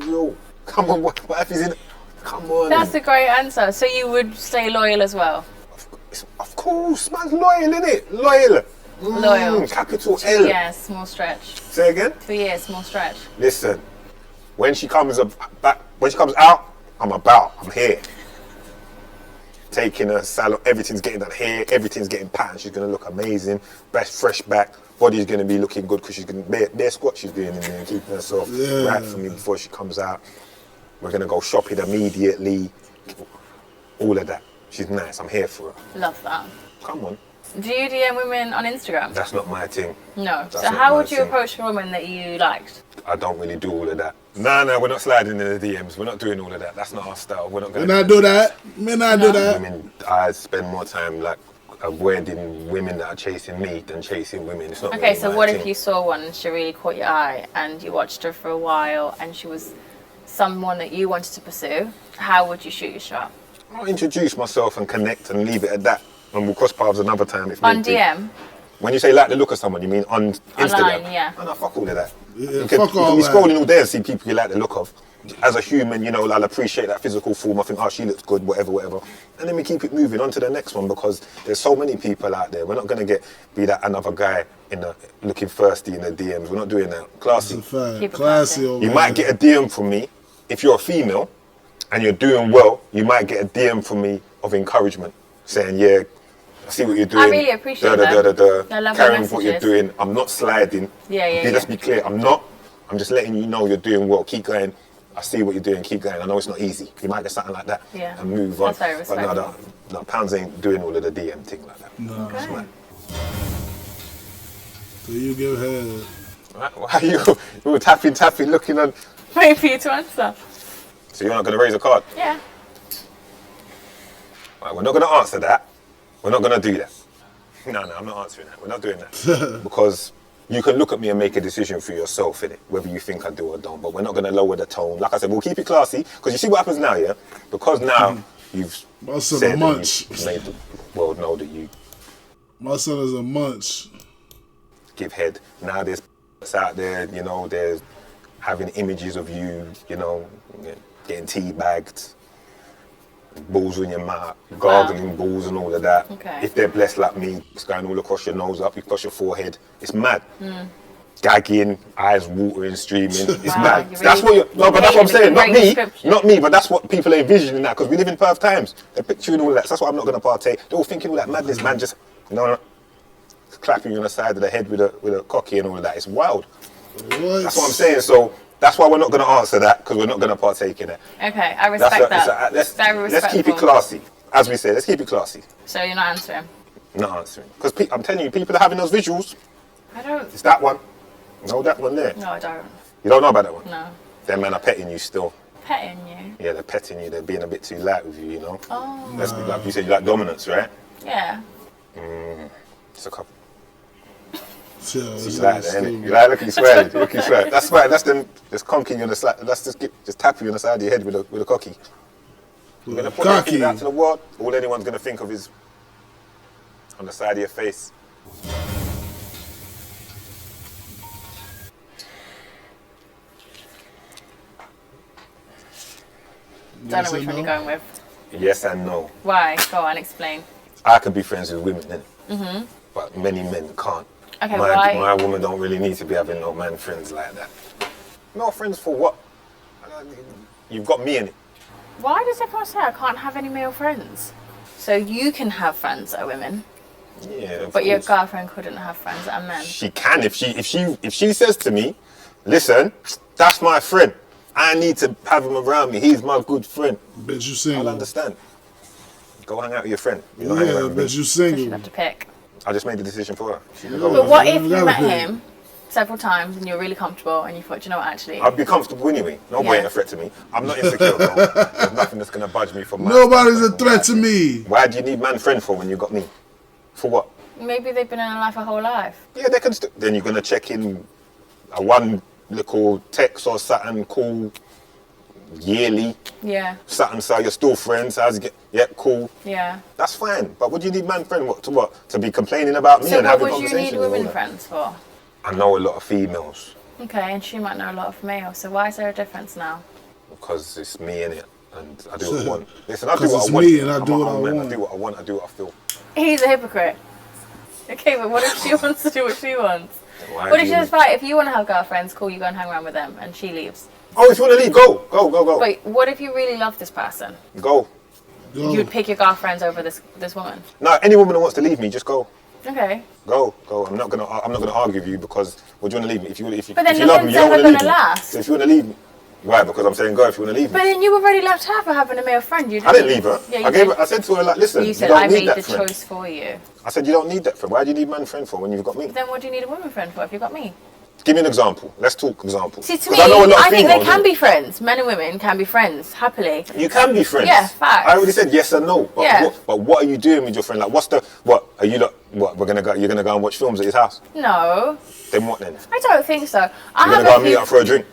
[SPEAKER 3] Yo, come on, what if he's in? Come on.
[SPEAKER 2] That's a great answer. So you would stay loyal as well?
[SPEAKER 3] Of course, man's loyal, innit? Loyal.
[SPEAKER 2] Loyal.
[SPEAKER 3] Capital L.
[SPEAKER 2] Yeah, small stretch.
[SPEAKER 3] Say again.
[SPEAKER 2] 2 years, small stretch.
[SPEAKER 3] Listen, when she comes back, when she comes out, I'm here. Taking her salon, everything's getting done here, everything's getting patterned. She's gonna look amazing, best fresh back. Body's gonna be looking good because she's gonna bare squat she's doing in there and keeping herself right for me before she comes out. We're gonna go shopping immediately. All of that. She's nice. I'm here for her.
[SPEAKER 2] Love that.
[SPEAKER 3] Come on.
[SPEAKER 2] Do you DM women on Instagram?
[SPEAKER 3] That's not my thing.
[SPEAKER 2] No.
[SPEAKER 3] That's
[SPEAKER 2] So
[SPEAKER 3] not
[SPEAKER 2] how
[SPEAKER 3] my
[SPEAKER 2] would you
[SPEAKER 3] thing.
[SPEAKER 2] approach a woman that you liked?
[SPEAKER 3] I don't really do all of that. No, we're not sliding in the DMs. We're not doing all of that. That's not our style. We're not
[SPEAKER 1] Men
[SPEAKER 3] gonna
[SPEAKER 1] not do that. Men not do that.
[SPEAKER 3] Women, I spend more time like avoiding women that are chasing me than chasing women. It's not
[SPEAKER 2] Okay,
[SPEAKER 3] really
[SPEAKER 2] so
[SPEAKER 3] my
[SPEAKER 2] what
[SPEAKER 3] thing.
[SPEAKER 2] if you saw one and she really caught your eye and you watched her for a while and she was someone that you wanted to pursue? How would you shoot your shot?
[SPEAKER 3] I'll introduce myself and connect and leave it at that. And we'll cross paths another time if
[SPEAKER 2] On
[SPEAKER 3] need be.
[SPEAKER 2] DM?
[SPEAKER 3] When you say like the look of someone, you mean on Instagram?
[SPEAKER 2] Online, yeah.
[SPEAKER 3] Oh, no, fuck all of that.
[SPEAKER 1] Yeah,
[SPEAKER 3] you can,
[SPEAKER 1] fuck
[SPEAKER 3] you
[SPEAKER 1] all
[SPEAKER 3] can be
[SPEAKER 1] that.
[SPEAKER 3] scrolling all day and see people you like the look of. As a human, you know, I'll appreciate that physical form. I think, oh, she looks good, whatever. And then we keep it moving on to the next one because there's so many people out there. We're not going to be that another guy looking thirsty in the DMs. We're not doing that. Classy.
[SPEAKER 1] It's a fact.
[SPEAKER 2] Keep it
[SPEAKER 1] Classy
[SPEAKER 2] classy.
[SPEAKER 1] over
[SPEAKER 3] You might
[SPEAKER 1] here.
[SPEAKER 3] get a DM from me. If you're a female and you're doing well, you might get a DM from me of encouragement saying, yeah, I see what you're doing.
[SPEAKER 2] I really appreciate that. I love
[SPEAKER 3] Carrying
[SPEAKER 2] your
[SPEAKER 3] what you're
[SPEAKER 2] messages.
[SPEAKER 3] doing. I'm not sliding.
[SPEAKER 2] Yeah.
[SPEAKER 3] Let's be clear. I'm not. I'm just letting you know you're doing well. Keep going. I see what you're doing. Keep going. I know it's not easy. You might get something like that
[SPEAKER 2] Yeah.
[SPEAKER 3] and move on.
[SPEAKER 2] That's very
[SPEAKER 3] But no,
[SPEAKER 2] respectful.
[SPEAKER 3] no, Pounds ain't doing all of the DM thing like that.
[SPEAKER 1] No.
[SPEAKER 3] It's
[SPEAKER 2] Okay.
[SPEAKER 3] mad.
[SPEAKER 1] So you give head.
[SPEAKER 3] Why are you were tapping, looking on?
[SPEAKER 2] Wait for you to answer.
[SPEAKER 3] So you're not going to raise a card?
[SPEAKER 2] Yeah.
[SPEAKER 3] Right, we're not going to answer that. We're not going to do that. No, I'm not answering that. We're not doing that. Because you can look at me and make a decision for yourself, innit? Whether you think I do or don't. But we're not going to lower the tone. Like I said, we'll keep it classy. Because you see what happens now, yeah? Because now you've
[SPEAKER 1] My son
[SPEAKER 3] said
[SPEAKER 1] a
[SPEAKER 3] that
[SPEAKER 1] munch.
[SPEAKER 3] you've made the world know that you
[SPEAKER 1] My son is a munch.
[SPEAKER 3] give head. Now there's out there, you know, there's having images of you, you know, getting teabagged, balls in your mouth, gargling balls and all of that.
[SPEAKER 2] Okay.
[SPEAKER 3] If they're blessed like me, it's going all across your nose, up across your forehead. It's mad. Gagging, eyes watering, streaming. It's
[SPEAKER 2] Wow,
[SPEAKER 3] mad.
[SPEAKER 2] you
[SPEAKER 3] That's
[SPEAKER 2] really-
[SPEAKER 3] what you're. No, but that's what I'm
[SPEAKER 2] really
[SPEAKER 3] saying. Not
[SPEAKER 2] great
[SPEAKER 3] me.
[SPEAKER 2] description.
[SPEAKER 3] Not me. But that's what people are envisioning now because we live in Perth times. They're picturing all that. So that's why I'm not going to partake. They're all thinking all that madness, man. Just no. Clapping you on the side of the head with a cocky and all of that. It's wild.
[SPEAKER 1] What?
[SPEAKER 3] That's what I'm saying. So that's why we're not going to answer that because we're not going to partake in it.
[SPEAKER 2] Okay, I respect that. Very
[SPEAKER 3] Let's
[SPEAKER 2] respectful.
[SPEAKER 3] keep it classy. As we say, let's keep it classy.
[SPEAKER 2] So you're not answering?
[SPEAKER 3] Not answering. Because I'm telling you, people are having those visuals.
[SPEAKER 2] I don't.
[SPEAKER 3] It's that one. No, that one there.
[SPEAKER 2] No, I don't.
[SPEAKER 3] You don't know about that one?
[SPEAKER 2] No.
[SPEAKER 3] Them men are petting you still.
[SPEAKER 2] Petting you?
[SPEAKER 3] Yeah, they're petting you. They're being a bit too light with you, you know?
[SPEAKER 2] Oh.
[SPEAKER 3] Let's be like you said, you like dominance, right?
[SPEAKER 2] Yeah.
[SPEAKER 3] It's a couple.
[SPEAKER 1] Yeah,
[SPEAKER 3] You like that, innit? You like, look at you swearing. Look at you swearing. That's right. That's them just conking you on the side. That's just tapping you on the side of your head with a cocky. You're going to put that
[SPEAKER 1] Cocky.
[SPEAKER 3] out to the world. All anyone's going to think of is on the side of your face.
[SPEAKER 2] Don't know
[SPEAKER 1] Yes
[SPEAKER 2] which
[SPEAKER 1] and
[SPEAKER 2] one you're
[SPEAKER 1] no?
[SPEAKER 2] going with.
[SPEAKER 3] Yes and no.
[SPEAKER 2] Why? Go on, explain.
[SPEAKER 3] I can be friends with women, but many men can't.
[SPEAKER 2] Okay,
[SPEAKER 3] My woman don't really need to be having no man friends like that. No friends for what? You've got me in it.
[SPEAKER 2] Why does everyone say I can't have any male friends? So you can have friends that are women,
[SPEAKER 3] Yeah, of
[SPEAKER 2] but your
[SPEAKER 3] course.
[SPEAKER 2] girlfriend couldn't have friends that are men.
[SPEAKER 3] She can if she says to me, listen, that's my friend. I need to have him around me. He's my good friend.
[SPEAKER 1] Bet you
[SPEAKER 3] I'll
[SPEAKER 1] single.
[SPEAKER 3] understand. Go hang out with your friend. You know, hang
[SPEAKER 1] Yeah,
[SPEAKER 3] around with
[SPEAKER 1] bet
[SPEAKER 3] me.
[SPEAKER 1] you
[SPEAKER 2] So she'd
[SPEAKER 1] single.
[SPEAKER 2] have to pick.
[SPEAKER 3] I just made the decision for her. She can
[SPEAKER 1] Yeah.
[SPEAKER 3] go
[SPEAKER 2] But
[SPEAKER 3] with
[SPEAKER 2] what
[SPEAKER 3] me.
[SPEAKER 2] if you
[SPEAKER 1] Never
[SPEAKER 2] met
[SPEAKER 1] pick.
[SPEAKER 2] him several times and you're really comfortable and you thought, you know what, actually,
[SPEAKER 3] I'd be comfortable anyway. Nobody
[SPEAKER 2] Yeah.
[SPEAKER 3] ain't a threat to me. I'm not insecure, bro. There's nothing that's gonna budge me from my
[SPEAKER 1] Nobody's a
[SPEAKER 3] standpoint.
[SPEAKER 1] threat to me.
[SPEAKER 3] Why do you need man friend for when you got me? For what?
[SPEAKER 2] maybe they've been in a life a whole life.
[SPEAKER 3] Yeah, they can then you're gonna check in a one little text or something cool yearly.
[SPEAKER 2] Yeah,
[SPEAKER 3] Something so you're still friends, how's it get cool.
[SPEAKER 2] yeah.
[SPEAKER 3] That's fine. But would you need man friend what? To be complaining about me
[SPEAKER 2] So
[SPEAKER 3] and
[SPEAKER 2] what
[SPEAKER 3] having
[SPEAKER 2] would you
[SPEAKER 3] conversations?
[SPEAKER 2] need
[SPEAKER 3] and all
[SPEAKER 2] women
[SPEAKER 3] that?
[SPEAKER 2] friends for?
[SPEAKER 3] I know a lot of females
[SPEAKER 2] Okay, and she might know a lot of males, so why is there a difference now?
[SPEAKER 3] because it's me in it and I do what I want. Listen, I do
[SPEAKER 1] 'Cause
[SPEAKER 3] what
[SPEAKER 1] it's
[SPEAKER 3] I want.
[SPEAKER 1] me and I
[SPEAKER 3] I'm
[SPEAKER 1] do
[SPEAKER 3] my
[SPEAKER 1] what
[SPEAKER 3] own
[SPEAKER 1] I
[SPEAKER 3] man.
[SPEAKER 1] want.
[SPEAKER 3] I do what I want, I do what I feel.
[SPEAKER 2] He's a hypocrite. Okay, but what if she wants to do what she wants?
[SPEAKER 3] Why
[SPEAKER 2] What
[SPEAKER 3] do
[SPEAKER 2] if
[SPEAKER 3] you-
[SPEAKER 2] she's like, if you want to have girlfriends, cool, you go and hang around with them, and she leaves.
[SPEAKER 3] Oh, if you want to leave, go.
[SPEAKER 2] Wait, what if you really love this person?
[SPEAKER 3] Go.
[SPEAKER 1] Go.
[SPEAKER 2] You'd pick your girlfriends over this woman.
[SPEAKER 3] No, any woman who wants to leave me, just go.
[SPEAKER 2] Okay.
[SPEAKER 3] Go. I'm not gonna argue with you because would you want to leave me? If you
[SPEAKER 2] But then
[SPEAKER 3] if you love me,
[SPEAKER 2] nothing's
[SPEAKER 3] you don't
[SPEAKER 2] ever
[SPEAKER 3] want to leave
[SPEAKER 2] gonna
[SPEAKER 3] me.
[SPEAKER 2] last.
[SPEAKER 3] So if you want to leave me, why? Because I'm saying go if you want to leave me.
[SPEAKER 2] But then you already left her for having a male friend. You
[SPEAKER 3] I didn't leave her.
[SPEAKER 2] Yeah, you
[SPEAKER 3] I gave
[SPEAKER 2] did.
[SPEAKER 3] her. I said to her like, listen,
[SPEAKER 2] You
[SPEAKER 3] you
[SPEAKER 2] said
[SPEAKER 3] don't
[SPEAKER 2] I
[SPEAKER 3] need
[SPEAKER 2] made
[SPEAKER 3] that
[SPEAKER 2] the
[SPEAKER 3] friend.
[SPEAKER 2] choice for you.
[SPEAKER 3] I said you don't need that friend. Why do you need man friend for when you've got me?
[SPEAKER 2] Then what do you need a woman friend for if you got me?
[SPEAKER 3] Give me an example. Let's talk examples.
[SPEAKER 2] See, to
[SPEAKER 3] 'Cause
[SPEAKER 2] me,
[SPEAKER 3] I know a lot of
[SPEAKER 2] I think they
[SPEAKER 3] females,
[SPEAKER 2] can
[SPEAKER 3] innit?
[SPEAKER 2] be friends. Men and women can be friends happily.
[SPEAKER 3] You can be friends.
[SPEAKER 2] Yeah, facts.
[SPEAKER 3] I already said yes and no. But
[SPEAKER 2] Yeah.
[SPEAKER 3] what are you doing with your friend? Like, are you what? We're gonna go. You're gonna go and watch films at his house.
[SPEAKER 2] No,
[SPEAKER 3] Then what then?
[SPEAKER 2] I don't think so. I
[SPEAKER 3] You're
[SPEAKER 2] have
[SPEAKER 3] gonna go
[SPEAKER 2] a
[SPEAKER 3] and meet
[SPEAKER 2] few.
[SPEAKER 3] up for a drink.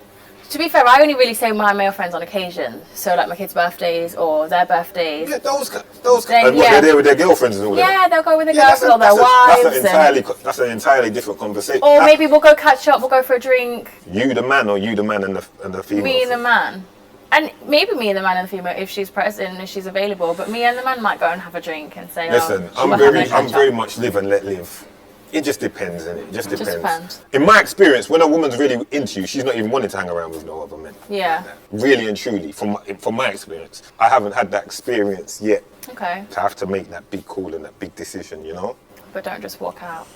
[SPEAKER 2] To be fair, I only really say my male friends on occasion. So like my kids' birthdays or their birthdays.
[SPEAKER 3] Yeah, those
[SPEAKER 2] Then,
[SPEAKER 3] and what,
[SPEAKER 2] yeah.
[SPEAKER 3] they're there with their girlfriends and all that.
[SPEAKER 2] Yeah, they'll go with their
[SPEAKER 3] Yeah,
[SPEAKER 2] girls or their wives.
[SPEAKER 3] that's an entirely different conversation.
[SPEAKER 2] Or maybe we'll go catch up, we'll go for a drink.
[SPEAKER 3] You the man, or you the man and the female?
[SPEAKER 2] Me and the man. And maybe me and the man and the female if she's present, if she's available. But me and the man might go and have a drink and say,
[SPEAKER 3] Listen,
[SPEAKER 2] oh,
[SPEAKER 3] I'm very much live and let live. It just depends, innit? It just depends.
[SPEAKER 2] depends.
[SPEAKER 3] In my experience, when a woman's really into you, she's not even wanting to hang around with no other men.
[SPEAKER 2] Yeah.
[SPEAKER 3] Really and truly, from my experience. I haven't had that experience yet
[SPEAKER 2] Okay.
[SPEAKER 3] to have to make that big call and that big decision, you know?
[SPEAKER 2] But don't just walk out.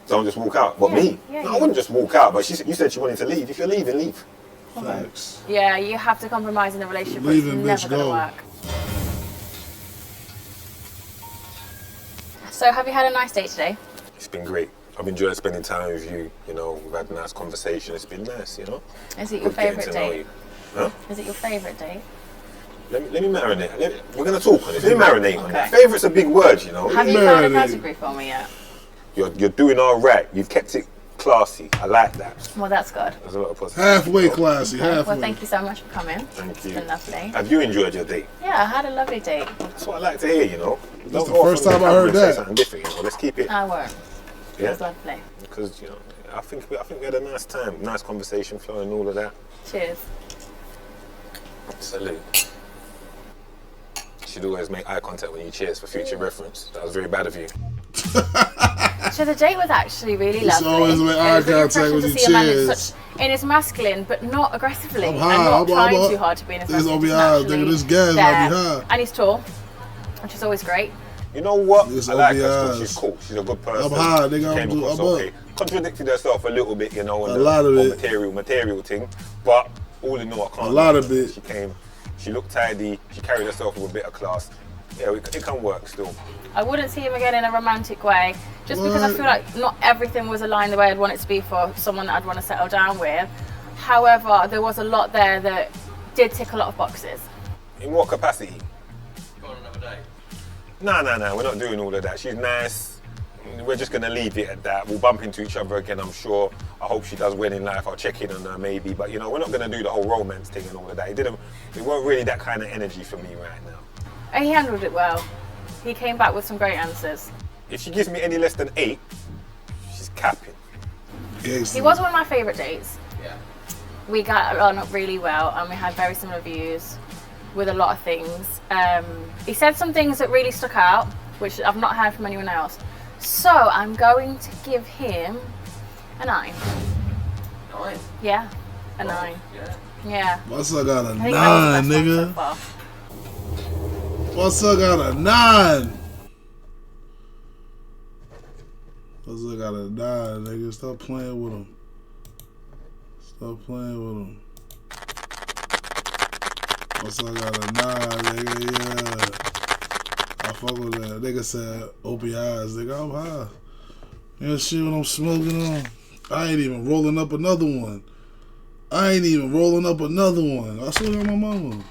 [SPEAKER 3] Don't just walk out. But
[SPEAKER 2] Yeah,
[SPEAKER 3] me?
[SPEAKER 2] yeah,
[SPEAKER 3] No,
[SPEAKER 2] yeah.
[SPEAKER 3] I wouldn't just walk out, but you said she wanted to leave. If you're leaving, leave.
[SPEAKER 1] Facts.
[SPEAKER 2] Yeah, you have to compromise in the relationship. Or
[SPEAKER 1] Leaving,
[SPEAKER 2] it's
[SPEAKER 1] bitch,
[SPEAKER 2] never
[SPEAKER 1] go.
[SPEAKER 2] going to work. So, have you had a nice day today?
[SPEAKER 3] It's been great. I've enjoyed spending time with you. You know, we've had a nice conversation. It's been nice, you know?
[SPEAKER 2] Is it your
[SPEAKER 3] Good getting
[SPEAKER 2] favourite
[SPEAKER 3] to know
[SPEAKER 2] date?
[SPEAKER 3] you. Huh?
[SPEAKER 2] Is it your favourite date?
[SPEAKER 3] Let me marinate. We're going to talk on this. Let me marinate on that.
[SPEAKER 2] Okay.
[SPEAKER 3] Favourite's a big word, you know?
[SPEAKER 2] Have you found a
[SPEAKER 1] Marinate.
[SPEAKER 2] category for me yet?
[SPEAKER 3] You're doing all right. You've kept it classy. I like that.
[SPEAKER 2] Well, that's good.
[SPEAKER 3] There's a lot of positive.
[SPEAKER 1] Halfway classy,
[SPEAKER 2] Well,
[SPEAKER 1] halfway.
[SPEAKER 2] thank you so much for coming.
[SPEAKER 3] Thank
[SPEAKER 2] It's
[SPEAKER 3] you.
[SPEAKER 2] been lovely.
[SPEAKER 3] Have you enjoyed your date?
[SPEAKER 2] Yeah, I had a lovely date.
[SPEAKER 3] That's what I like to hear, you know?
[SPEAKER 1] That's the first time I heard that.
[SPEAKER 3] Something different, you know? Let's keep it.
[SPEAKER 2] I won't. It
[SPEAKER 3] Yeah.
[SPEAKER 2] was lovely.
[SPEAKER 3] Because, you know, I think we had a nice time. Nice conversation flowing, all of that.
[SPEAKER 2] Cheers.
[SPEAKER 3] Salute. You should always make eye contact when you cheers for future reference. That was very bad of you.
[SPEAKER 2] So the date was actually really
[SPEAKER 1] It's
[SPEAKER 2] lovely.
[SPEAKER 1] always make
[SPEAKER 2] It
[SPEAKER 1] eye
[SPEAKER 2] was really
[SPEAKER 1] contact
[SPEAKER 2] refreshing
[SPEAKER 1] when
[SPEAKER 2] to
[SPEAKER 1] you
[SPEAKER 2] see a man in
[SPEAKER 1] cheers.
[SPEAKER 2] such in his masculine, but not aggressively,
[SPEAKER 1] I'm
[SPEAKER 2] and
[SPEAKER 1] high.
[SPEAKER 2] not
[SPEAKER 1] I'm
[SPEAKER 2] trying
[SPEAKER 1] up.
[SPEAKER 2] too hard to be in his
[SPEAKER 1] Niggas
[SPEAKER 2] masculine.
[SPEAKER 1] gonna be
[SPEAKER 2] just
[SPEAKER 1] high.
[SPEAKER 2] naturally
[SPEAKER 1] Nigga, this gas
[SPEAKER 2] there.
[SPEAKER 1] might be high.
[SPEAKER 2] And he's tall, which is always great.
[SPEAKER 3] You know what?
[SPEAKER 1] This
[SPEAKER 3] I like her
[SPEAKER 1] OBIs.
[SPEAKER 3] still. She's cool. She's a good person.
[SPEAKER 1] I'm high, nigga.
[SPEAKER 3] She
[SPEAKER 1] I'm
[SPEAKER 3] came
[SPEAKER 1] do-
[SPEAKER 3] across
[SPEAKER 1] I'm up.
[SPEAKER 3] okay. Contradicted herself a little bit, you know, in
[SPEAKER 1] A
[SPEAKER 3] the
[SPEAKER 1] lot of
[SPEAKER 3] whole
[SPEAKER 1] it.
[SPEAKER 3] material thing. But all in all, I can't.
[SPEAKER 1] A lot of it.
[SPEAKER 3] She came. She looked tidy. She carried herself with a bit of class. Yeah, it can work still.
[SPEAKER 2] I wouldn't see him again in a romantic way, just because I
[SPEAKER 1] What?
[SPEAKER 2] feel like not everything was aligned the way I'd want it to be for someone that I'd want to settle down with. However, there was a lot there that did tick a lot of boxes.
[SPEAKER 3] In what capacity?
[SPEAKER 5] Go on another day.
[SPEAKER 3] No. We're not doing all of that. She's nice. We're just gonna leave it at that. We'll bump into each other again, I'm sure. I hope she does well in life. I'll check in on her maybe. But you know, we're not gonna do the whole romance thing and all of that. It weren't really that kind of energy for me right now.
[SPEAKER 2] And he handled it well. He came back with some great answers.
[SPEAKER 3] If she gives me any less than 8, she's capping.
[SPEAKER 1] Gangsta.
[SPEAKER 2] He was one of my favourite dates.
[SPEAKER 5] Yeah.
[SPEAKER 2] We got on really well and we had very similar views with a lot of things. He said some things that really stuck out, which I've not heard from anyone else. So I'm going to give him a 9.
[SPEAKER 5] 9.
[SPEAKER 2] Yeah, a 9.
[SPEAKER 5] Yeah.
[SPEAKER 2] Yeah.
[SPEAKER 1] My son got a
[SPEAKER 2] I think that was
[SPEAKER 1] 9,
[SPEAKER 2] the best one so
[SPEAKER 1] nigga.
[SPEAKER 2] far.
[SPEAKER 1] My son got a 9. My son got a 9, nigga. Stop playing with him. Stop playing with him. My son got a 9, nigga. Yeah. I fuck with that. Nigga said, open your eyes, nigga. I'm high. You know shit what I'm smoking on? I ain't even rolling up another one. I swear on my mama.